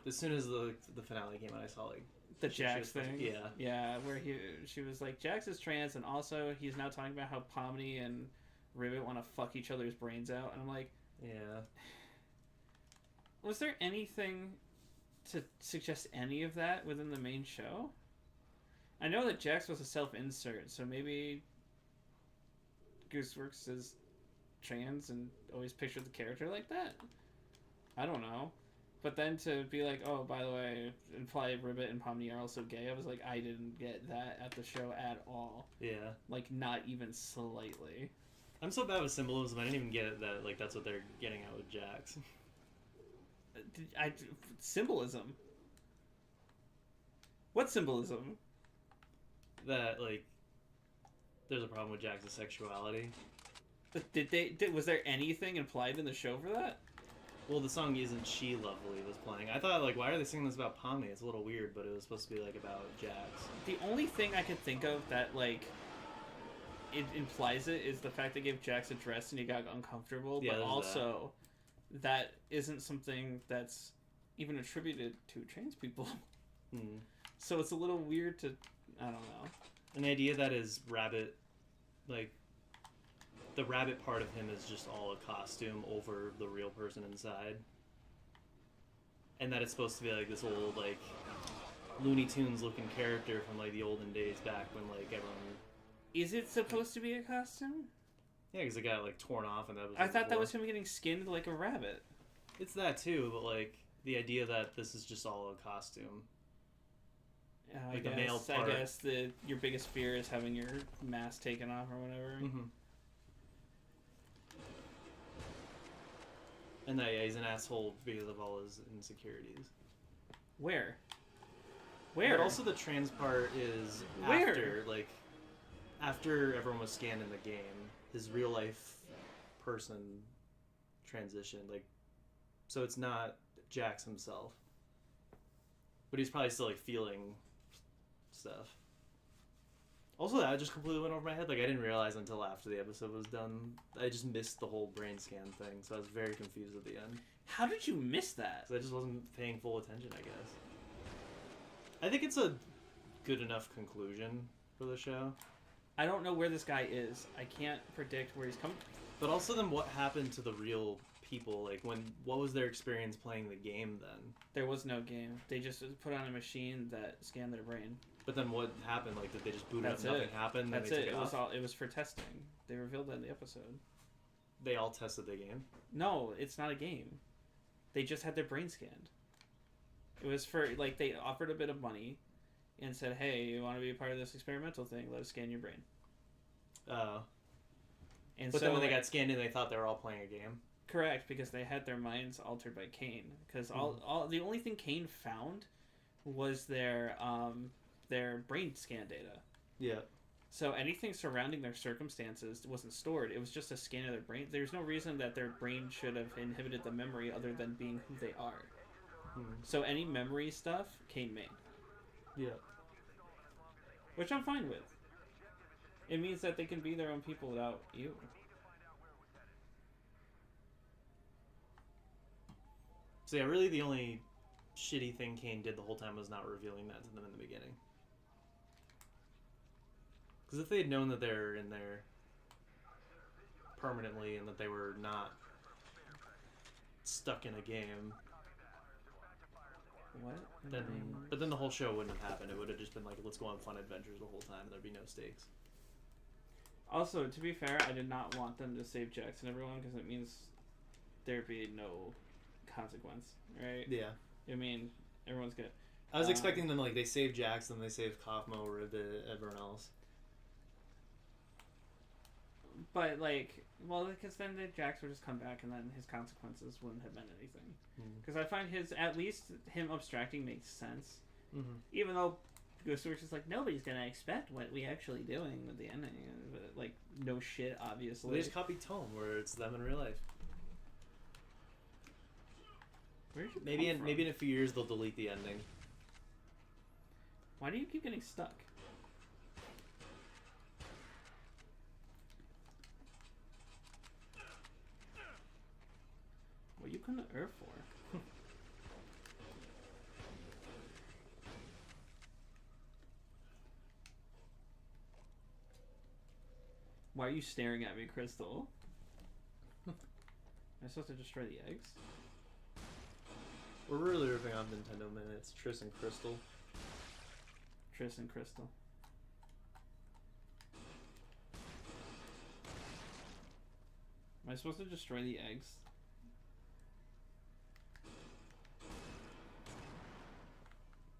S2: as soon as the finale came out, I saw like
S1: The
S2: she
S1: Jax
S2: was-
S1: thing.
S2: Yeah.
S1: Yeah, where she was like, Jax is trans, and also he's now talking about how Pomni and Ribbit want to fuck each other's brains out, and I'm like,
S2: Yeah.
S1: was there anything to suggest any of that within the main show? I know that Jax was a self-insert, so maybe Gooseworks is trans and always pictured the character like that. I don't know. But then to be like, oh, by the way, imply Ribbit and Pomni are also gay, I was like, I didn't get that at the show at all.
S2: Yeah.
S1: Like, not even slightly.
S2: I'm so bad with symbolism. I didn't even get it that like that's what they're getting at with Jax.
S1: Symbolism? What symbolism?
S2: That like there's a problem with Jax's sexuality.
S1: Was there anything implied in the show for that?
S2: Well, the song Isn't She Lovely was playing. I thought, like, why are they singing this about Pomni? It's a little weird, but it was supposed to be, like, about Jax.
S1: The only thing I could think of that, like, it implies it is the fact they gave Jax a dress and he got uncomfortable,
S2: Yeah,
S1: but
S2: there's
S1: also that isn't something that's even attributed to trans people.
S2: Hmm.
S1: So it's a little weird to, I don't know.
S2: And the idea that his rabbit, like, the rabbit part of him is just all a costume over the real person inside. And that it's supposed to be, like, this old, like, Looney Tunes looking character from, like, the olden days back when, like, everyone...
S1: Is it supposed to be a costume?
S2: Yeah, because it got, like, torn off and that was...
S1: I thought that
S2: before.
S1: was him getting skinned like a rabbit.
S2: It's that, too, but, like, the idea that this is just all a costume.
S1: Yeah,
S2: Like the male
S1: I
S2: part.
S1: guess your biggest fear is having your mask taken off or whatever.
S2: Mm-hmm. And that, yeah, he's an asshole because of all his insecurities.
S1: Where? Where?
S2: But also the trans part is
S1: Where?
S2: after everyone was scanned in the game, his real life person transitioned. Like, so it's not Jax himself, but he's probably still like feeling stuff. Also, that just completely went over my head. Like, I didn't realize until after the episode was done. I just missed the whole brain scan thing, so I was very confused at the end.
S1: How did you miss that?
S2: So I just wasn't paying full attention, I guess. I think it's a good enough conclusion for the show.
S1: I don't know where this guy is. I can't predict where he's coming.
S2: But also then what happened to the real people? Like, what was their experience playing the game then?
S1: There was no game. They just put on a machine that scanned their brain.
S2: But then what happened? Like, did they just boot
S1: That's
S2: it up, nothing
S1: it.
S2: happened,
S1: That's
S2: then they
S1: it.
S2: took
S1: It was
S2: off?
S1: it was for testing. They revealed that in the episode.
S2: They all tested the game?
S1: No, it's not a game. They just had their brain scanned. It was for, like, they offered a bit of money and said, hey, you want to be a part of this experimental thing? Let us scan your brain.
S2: Oh.
S1: And
S2: But
S1: so,
S2: then when they got scanned in, they thought they were all playing a game?
S1: correct, because they had their minds altered by Kane. Because all the only thing Kane found was their brain scan data.
S2: Yeah.
S1: So anything surrounding their circumstances wasn't stored. It was just a scan of their brain. There's no reason that their brain should have inhibited the memory other than being who they are. So any memory stuff, Kane made.
S2: Yeah.
S1: Which I'm fine with. It means that they can be their own people without you.
S2: So yeah, really the only shitty thing Kane did the whole time was not revealing that to them in the beginning. Because if they had known that they're in there permanently and that they were not stuck in a game,
S1: What?
S2: then but then the whole show wouldn't have happened. It would have just been like, let's go on fun adventures the whole time and there'd be no stakes.
S1: Also, to be fair, I did not want them to save Jax and everyone because it means there'd be no consequence, right?
S2: Yeah.
S1: I mean, everyone's gonna.
S2: I was expecting them like they saved Jax and they saved Kaufmo, Ribbit, everyone else.
S1: But like, well, because then the Jax would just come back, and then his consequences wouldn't have meant anything. Because I find at least him abstracting makes sense.
S2: Mm-hmm.
S1: Even though Ghostworks is like, nobody's gonna expect what we actually doing with the ending, but like, no shit, obviously.
S2: Well, they just copied Tome, where it's them in real life.
S1: Where did you
S2: Maybe
S1: come
S2: in
S1: from?
S2: maybe in a few years they'll delete the ending.
S1: Why do you keep getting stuck? What you gonna Earth for? Why are you staring at me, Crystal? Am I supposed to destroy the eggs?
S2: We're really ripping off Nintendo Minutes, Triss and Crystal.
S1: Triss and Crystal. Am I supposed to destroy the eggs?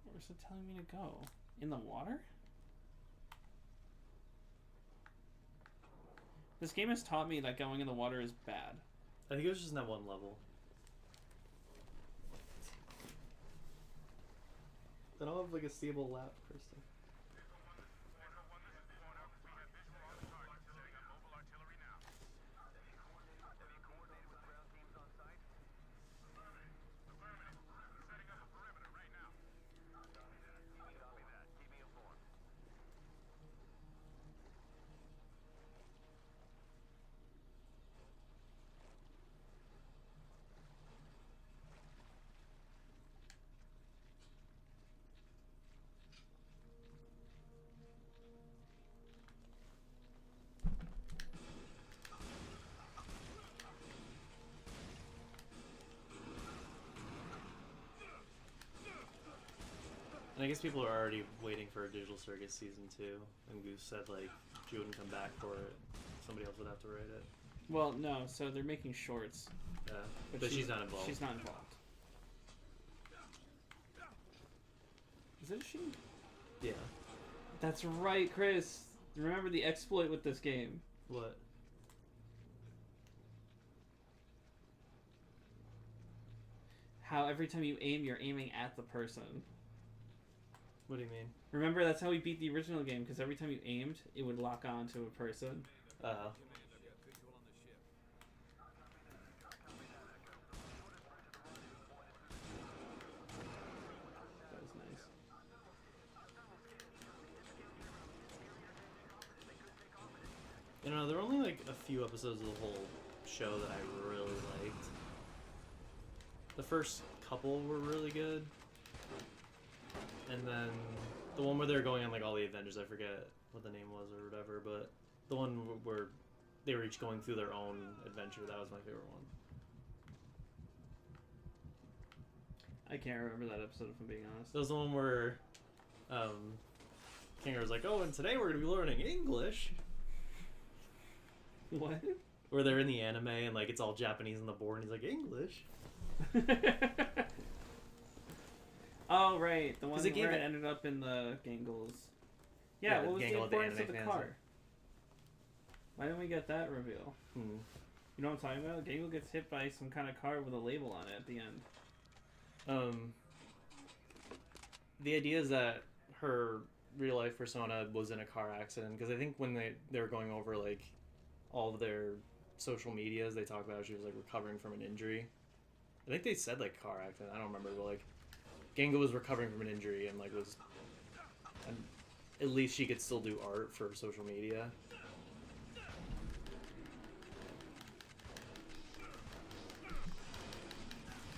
S1: Where's it telling me to go? In the water? This game has taught me that going in the water is bad.
S2: I think it was just in that one level. Then I'll have like a stable lap, Crystal. And I guess people are already waiting for a Digital Circus season 2, and Goose said like she wouldn't come back for it. Somebody else would have to write it.
S1: Well, no, so they're making shorts.
S2: Yeah, but she's not involved.
S1: She's not involved. Is it a she?
S2: Yeah.
S1: That's right, Chris. Remember the exploit with this game.
S2: What?
S1: How every time you aim, you're aiming at the person.
S2: What do you mean?
S1: Remember, that's how we beat the original game, because every time you aimed, it would lock on to a person.
S2: Uh-oh.
S1: That was nice.
S2: You know, there were only like a few episodes of the whole show that I really liked. The first couple were really good. And then the one where they're going on like all the adventures, I forget what the name was or whatever, but the one where they were each going through their own adventure, that was my favorite one.
S1: I can't remember that episode, if I'm being honest.
S2: That was the one where Kinger was like, oh, and today we're going to be learning English.
S1: What?
S2: Where they're in the anime and like it's all Japanese on the board and he's like, English?
S1: Oh, right. The one
S2: it gave
S1: where it
S2: it-
S1: ended up in the Gangles.
S2: Yeah,
S1: Yeah,
S2: the
S1: what was the
S2: Gangle at the
S1: importance of the
S2: anime
S1: car?
S2: fans.
S1: Why didn't we get that reveal? You know what I'm talking about? Gangle gets hit by some kind of car with a label on it at the end.
S2: The idea is that her real life persona was in a car accident because I think when they were going over like all of their social medias, they talked about how she was like recovering from an injury. I think they said like car accident. I don't remember, but like Gangle was recovering from an injury and like was, and at least she could still do art for social media.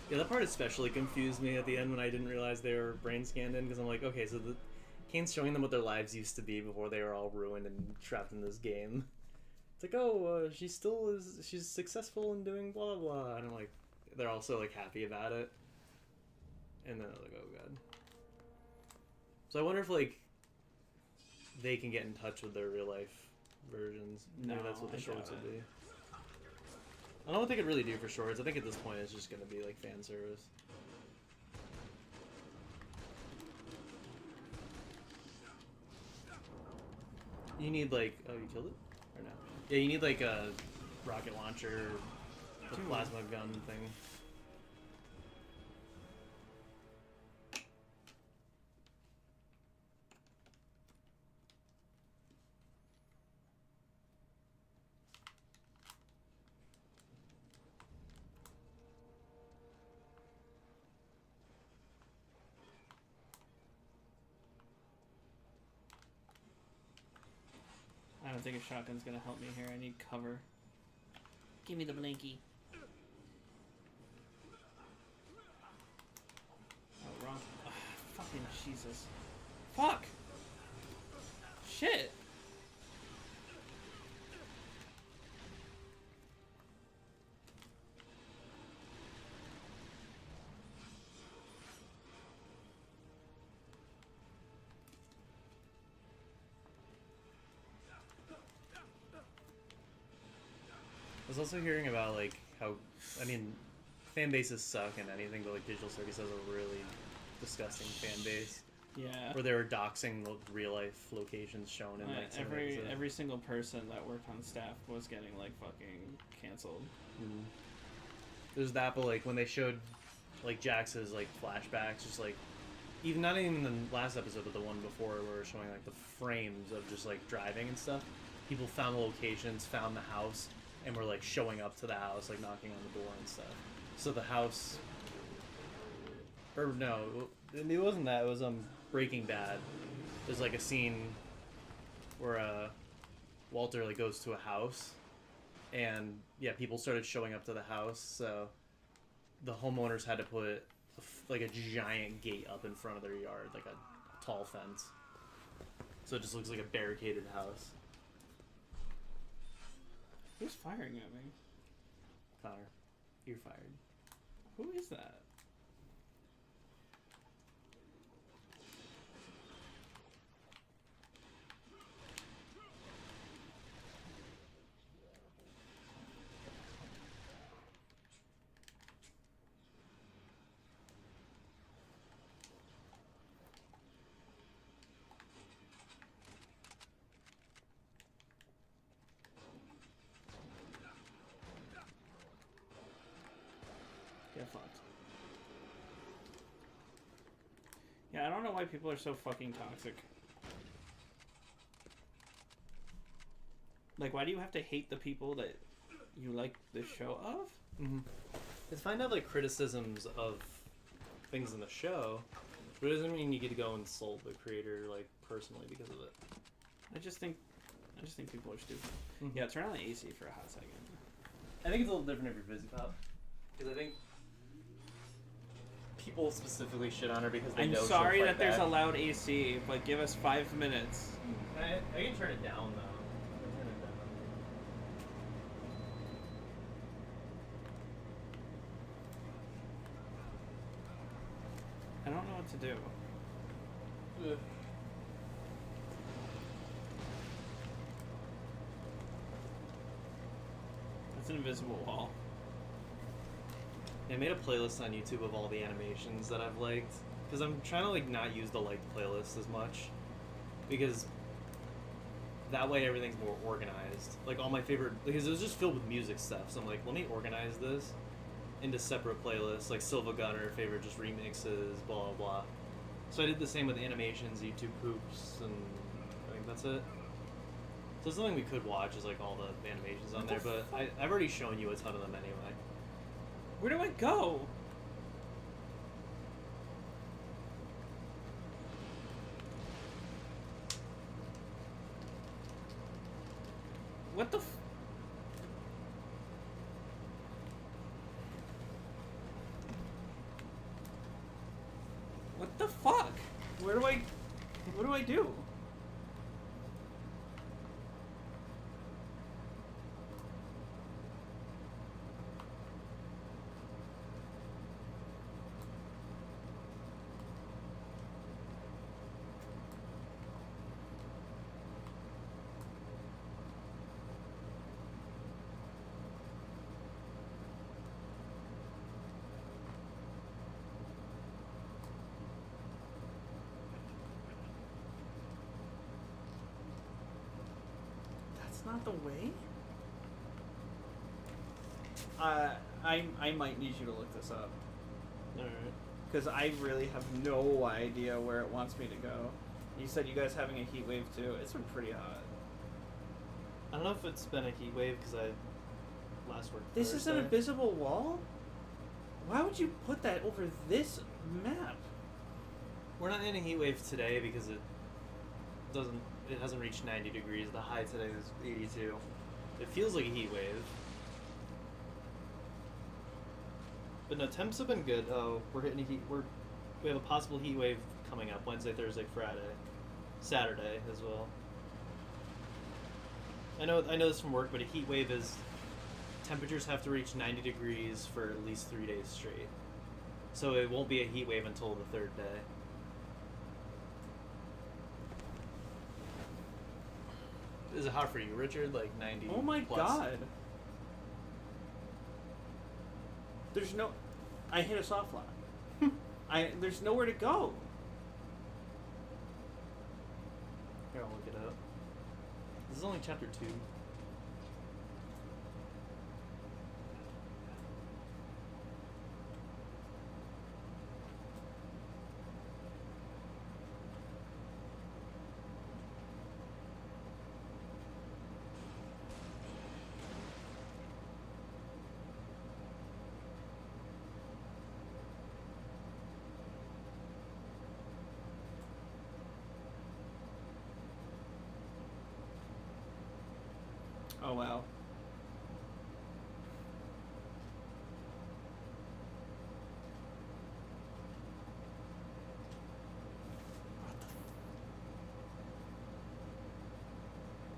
S2: Yeah, that part especially confused me at the end when I didn't realize they were brain scanned in because I'm like, okay, so Kane's showing them what their lives used to be before they were all ruined and trapped in this game. It's like, oh, she's successful in doing blah, blah, blah. And I'm like, they're also like happy about it. And then I was like, oh god. So I wonder if like they can get in touch with their real life versions. Maybe
S1: No,
S2: that's what the
S1: I
S2: shorts
S1: doubt
S2: would be. I don't know what they could really do for shorts. I think at this point it's just gonna be like fan service. You need like, oh, you killed it or no? Yeah, you need like a rocket launcher, the
S1: Dude.
S2: plasma gun thing.
S1: I don't think a shotgun's gonna help me here. I need cover. Give me the blankie. Oh, wrong. Ugh, fucking Jesus. Fuck! Shit!
S2: I was also hearing about like how, I mean, fan bases suck and anything, but like Digital Circus has a really disgusting fan base
S1: Yeah.
S2: where they were doxing the real life locations shown in like some episodes.
S1: Every single person that worked on staff was getting like fucking canceled.
S2: Mhm. There's that, but like when they showed like Jax's like flashbacks, just like even not even the last episode, but the one before, where we're showing like the frames of just like driving and stuff. People found the locations, found the house, and were like showing up to the house, like knocking on the door and stuff. So the house, or no, it wasn't that. It was Breaking Bad. There's like a scene where Walter like goes to a house, and yeah, people started showing up to the house. So the homeowners had to put like a giant gate up in front of their yard, like a tall fence. So it just looks like a barricaded house.
S1: Who's firing at me?
S2: Connor, you're fired.
S1: Who is that? Get fucked. Yeah, I don't know why people are so fucking toxic. Like, why do you have to hate the people that you like the show of?
S2: Mm-hmm. It's fine to have like criticisms of things in the show, but it doesn't mean you get to go insult the creator like personally because of it.
S1: I just think people are stupid.
S2: Mhm.
S1: Yeah, turn on the AC for a hot second.
S2: I think it's a little different if you're busy pop, because I think people specifically shit on her because they
S1: I'm
S2: know she'll
S1: sorry
S2: fight
S1: that there's a
S2: back.
S1: loud AC, but give us 5 minutes.
S2: I can turn it down though. Turn it down.
S1: I don't know what to do.
S2: Ugh.
S1: That's an invisible wall.
S2: I made a playlist on YouTube of all the animations that I've liked, because I'm trying to like not use the liked playlist as much, because that way everything's more organized. Like all my favorite, because it was just filled with music stuff, so I'm like, let me organize this into separate playlists, like Silva Gunner, favorite just remixes, blah blah blah. So I did the same with animations, YouTube poops, and I think that's it. So something we could watch is like all the animations on
S1: What
S2: there,
S1: the
S2: but I've already shown you a ton of them anyway.
S1: Where do I go? What the f- What the fuck? Where do I... What do I do? not the way? I might need you to look this up.
S2: Alright.
S1: Because I really have no idea where it wants me to go. You said you guys having a heat wave too. It's been pretty hot.
S2: I don't know if it's been a heat wave because I last worked
S1: This is an
S2: Thursday.
S1: invisible wall? Why would you put that over this map?
S2: We're not in a heat wave today because it hasn't reached 90 degrees. The high today is 82. It feels like a heat wave. But no, temps have been good. Oh, we're hitting a heat. We have a possible heat wave coming up Wednesday, Thursday, Friday, Saturday as well. I know this from work, but a heat wave is temperatures have to reach 90 degrees for at least 3 days straight. So it won't be a heat wave until the third day. Is it hot for you, Richard? Like 90
S1: Oh my
S2: plus?
S1: god. There's no... I hit a soft lock. There's nowhere to go.
S2: Here, I'll look it up. This is only chapter 2.
S1: Oh wow.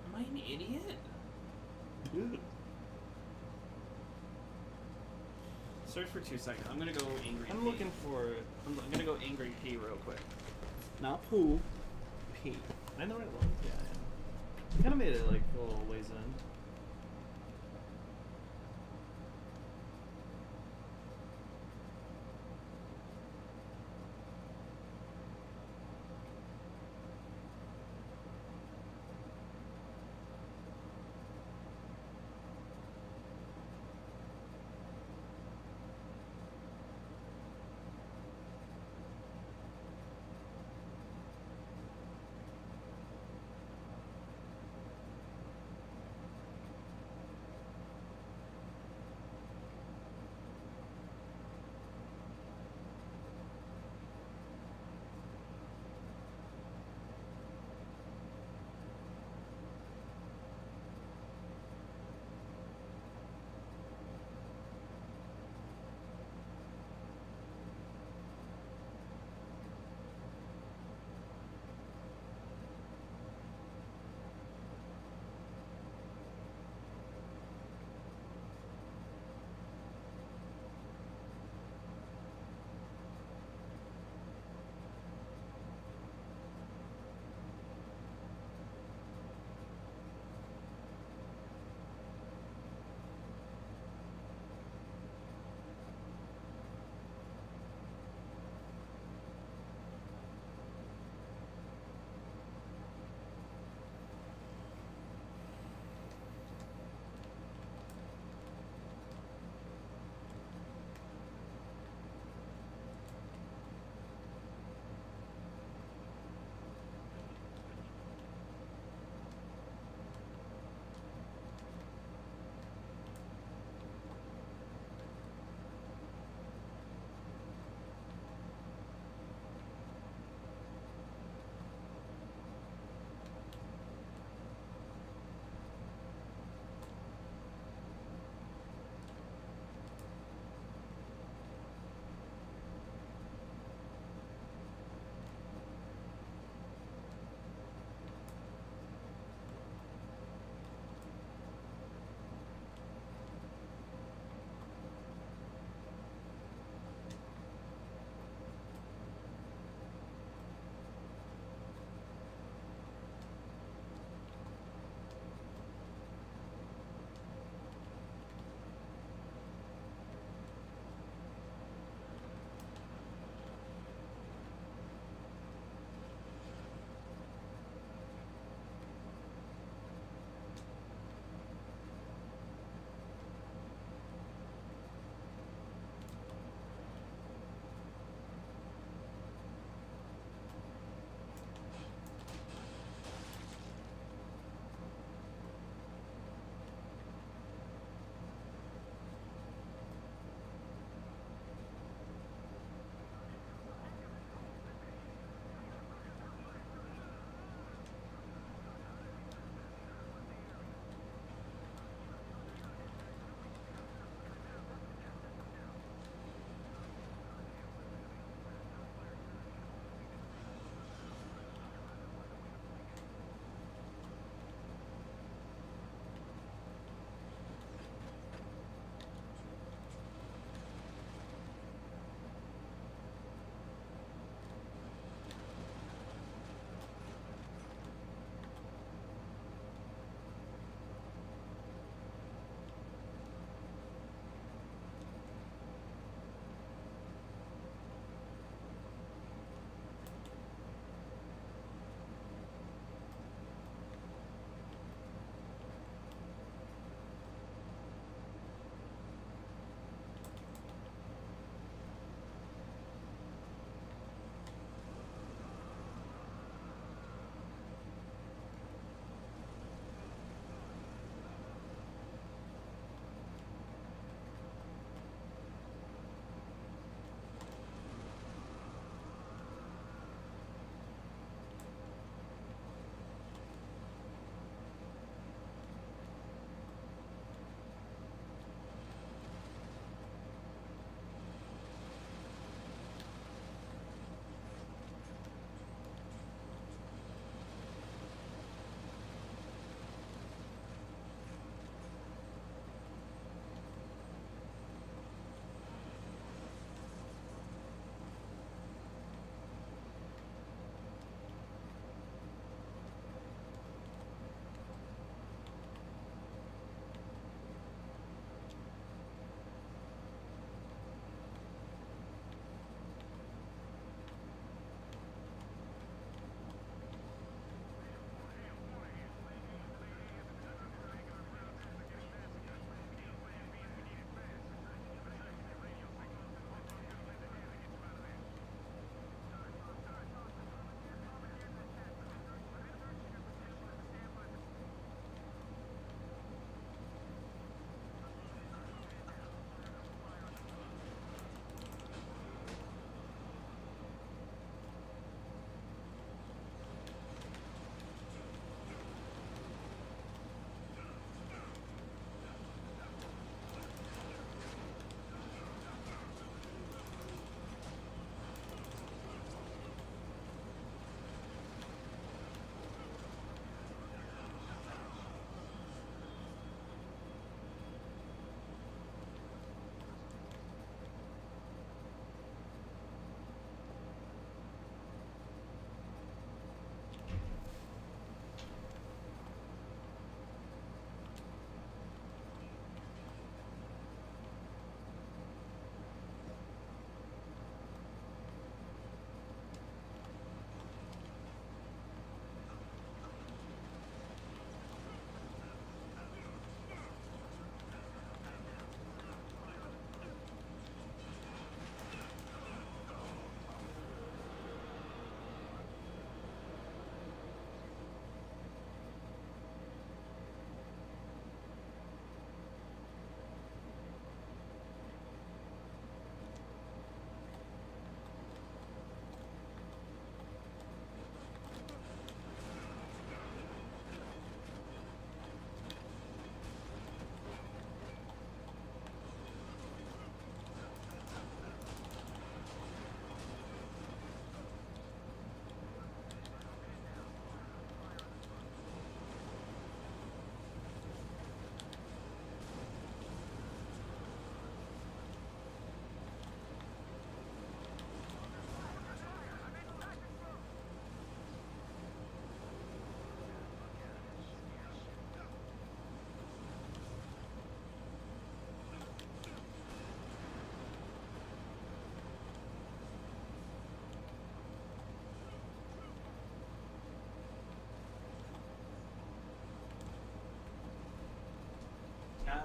S1: Am I an idiot? Search for 2 seconds. I'm gonna go angry.
S2: I'm
S1: P.
S2: looking for it.
S1: I'm gonna go angry P real quick. Not poo. P.
S2: I know where it was. Yeah, I kind of made it like a little ways in.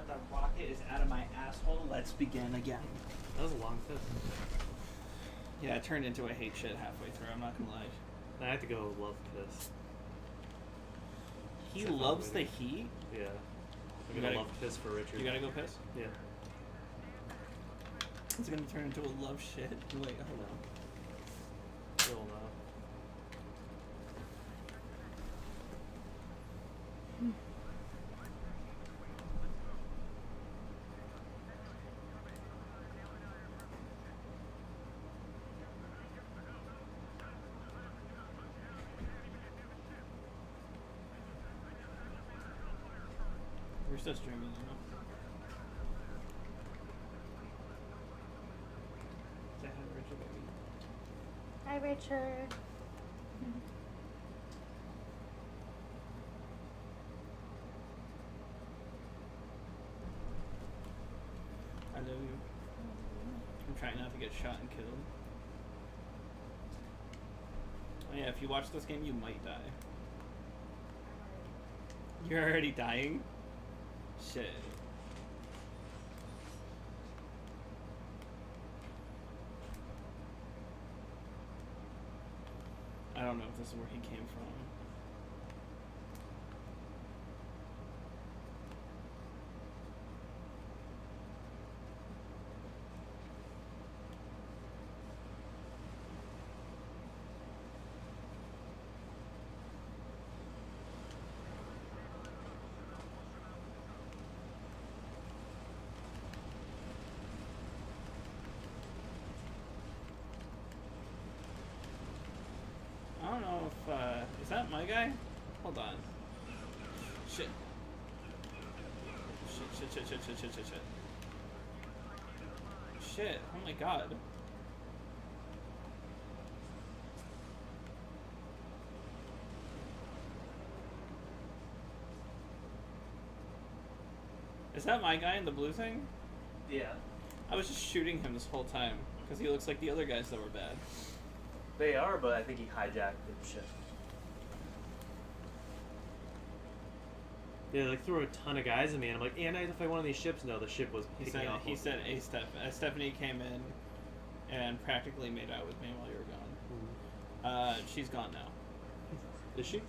S1: the rocket is out of my asshole. Let's begin again.
S2: That was a long fist.
S1: Yeah, it turned into a hate shit halfway through. I'm not gonna lie.
S2: I have to go love piss.
S1: He
S2: Except for
S1: loves the
S2: Whitney.
S1: Heat.
S2: Yeah.
S1: You
S2: I'm gonna
S1: gotta-
S2: love piss for Richard.
S1: You gotta go piss.
S2: Yeah.
S1: It's gonna turn into a love shit. Wait, hold on.
S2: Still not.
S1: We're still streaming, you know. Say hi to Richard, baby.
S7: Hi, Richard.
S1: I love you. I'm trying not to get shot and killed. Oh yeah, if you watch this game, you might die. You're already dying? Shit. I don't know if this is where he came from. I don't know if, is that my guy? Hold on. Shit. Shit. Shit, oh my god. Is that my guy in the blue thing?
S2: Yeah.
S1: I was just shooting him this whole time, because he looks like the other guys that were bad.
S2: They are, but I think he hijacked the ship. Yeah, like threw a ton of guys at me, and I'm like, and I had to fight one of these ships. No, the ship was picking off.
S1: He said Stephanie came in and practically made out with me while you were gone. She's gone now.
S2: Is she?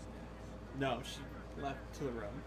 S1: No, she left to the room.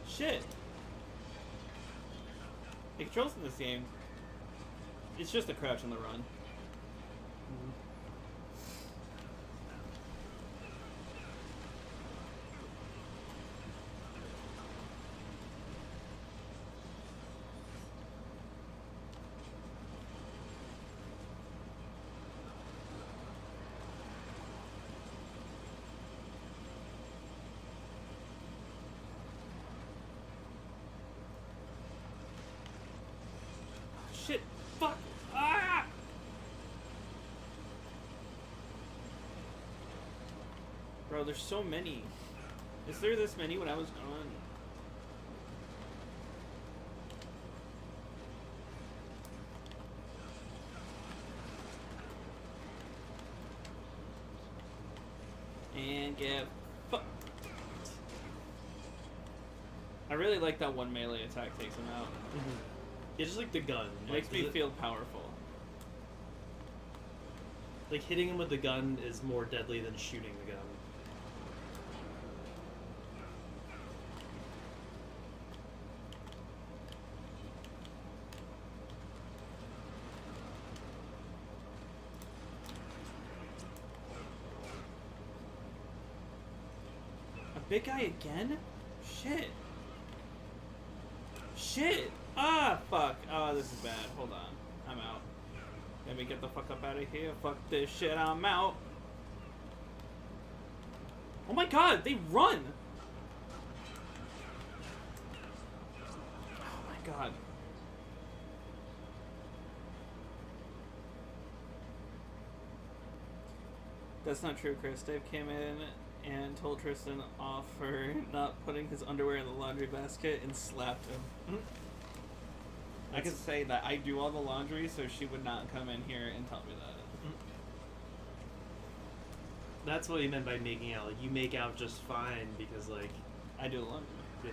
S1: Shit. The controls in this game, it's just the crouch and the run. Shit. Fuck. Ah! Bro, there's so many. Is there this many when I was gone? And get fucked. I really like that one melee attack takes him out.
S2: Yeah, just like the gun.
S1: It makes me feel powerful.
S2: Like hitting him with the gun is more deadly than shooting the gun.
S1: A big guy again? Shit. Shit! Ah, fuck. Oh, this is bad. Hold on. I'm out. Let me get the fuck up out of here. Fuck this shit, I'm out. Oh my god, they run! Oh my god. That's not true, Chris. Dave came in and told Tristan off for not putting his underwear in the laundry basket and slapped him. I could say that I do all the laundry, so she would not come in here and tell me that.
S2: That's what he meant by making out. Like, you make out just fine because, like,
S1: I do the laundry.
S2: yeah.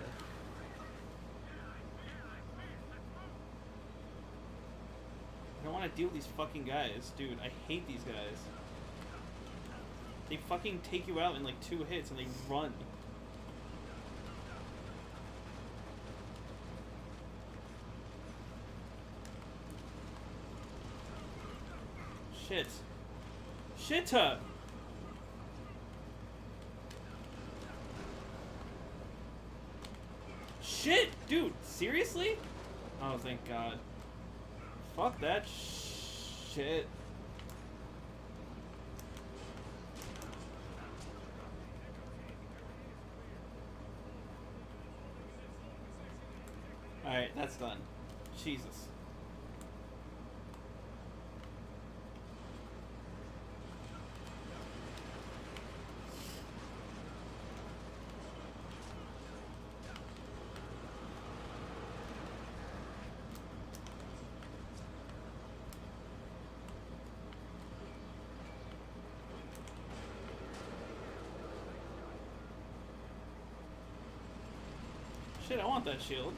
S1: I don't want to deal with these fucking guys. Dude, I hate these guys. They fucking take you out in like 2 hits and they run. Shit. Shitta! Shit! Dude, seriously? Oh, thank God. Fuck that shit. Alright, that's done. Jesus. Shit, I want that shield.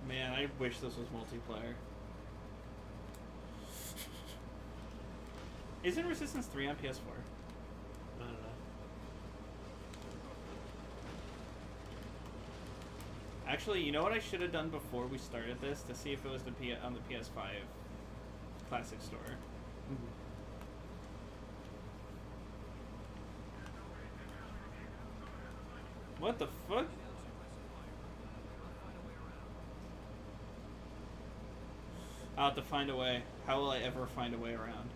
S1: Man, I wish this was multiplayer. Isn't Resistance 3 on PS4?
S2: I don't know.
S1: Actually, you know what I should have done before we started this to see if it was on the PS5 Classic Store. What the fuck? I'll have to find a way. How will I ever find a way around?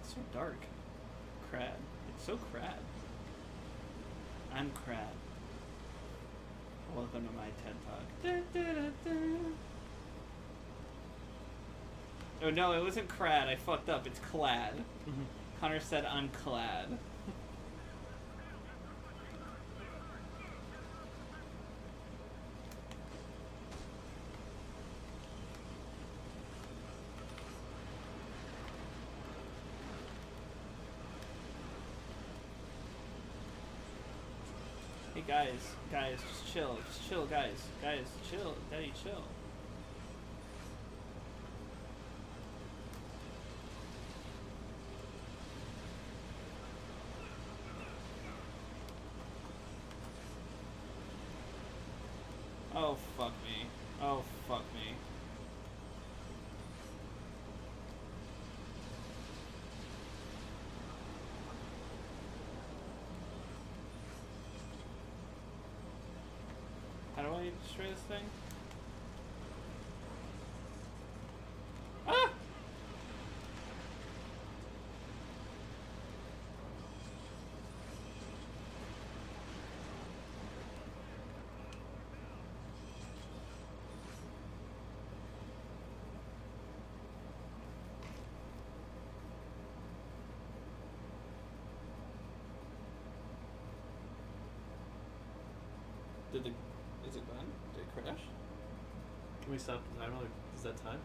S1: It's so dark. Crad. It's so crad. I'm crad. Welcome to my TED Talk. Da, da, da, da. Oh no, it wasn't crad. I fucked up. It's clad. Connor said I'm clad. Hey guys, just chill, guys, chill, daddy, chill. Oh fuck me, oh fuck me. How do I destroy this thing? Ah! Is it gone? Did it crash?
S2: Can we stop the timer? Like, is that time?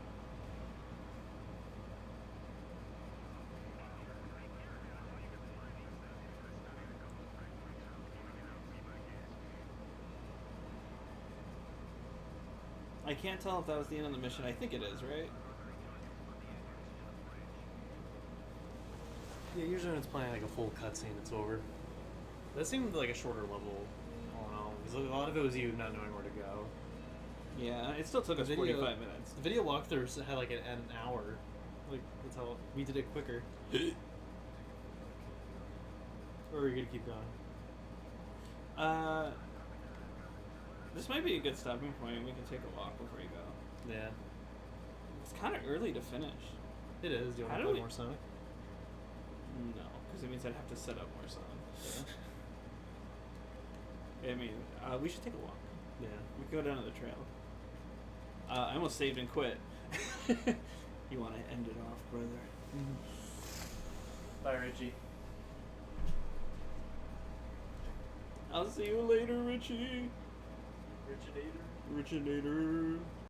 S1: I can't tell if that was the end of the mission. I think it is, right?
S2: Yeah, usually when it's playing like a full cutscene, it's over. That seemed like a shorter level, all in all. Because a lot of it was you not knowing where to go.
S1: Yeah, it still took us
S2: Video-
S1: 45 minutes.
S2: The video walkthroughs had like an hour. Like that's how we did it quicker. Or are we gonna keep going?
S1: This might be a good stopping point. We can take a walk before you go.
S2: Yeah,
S1: It's kind of early to finish.
S2: it is. Do you
S1: How
S2: want
S1: do
S2: to play
S1: we-
S2: more Sonic?
S1: No, because it means I'd have to set up more sun. I mean, we should take a walk.
S2: Yeah.
S1: We can go down to the trail. I almost saved and quit. You want to end it off, brother?
S2: Bye, Richie.
S1: I'll see you later, Richie.
S2: Richinator.
S1: Richinator.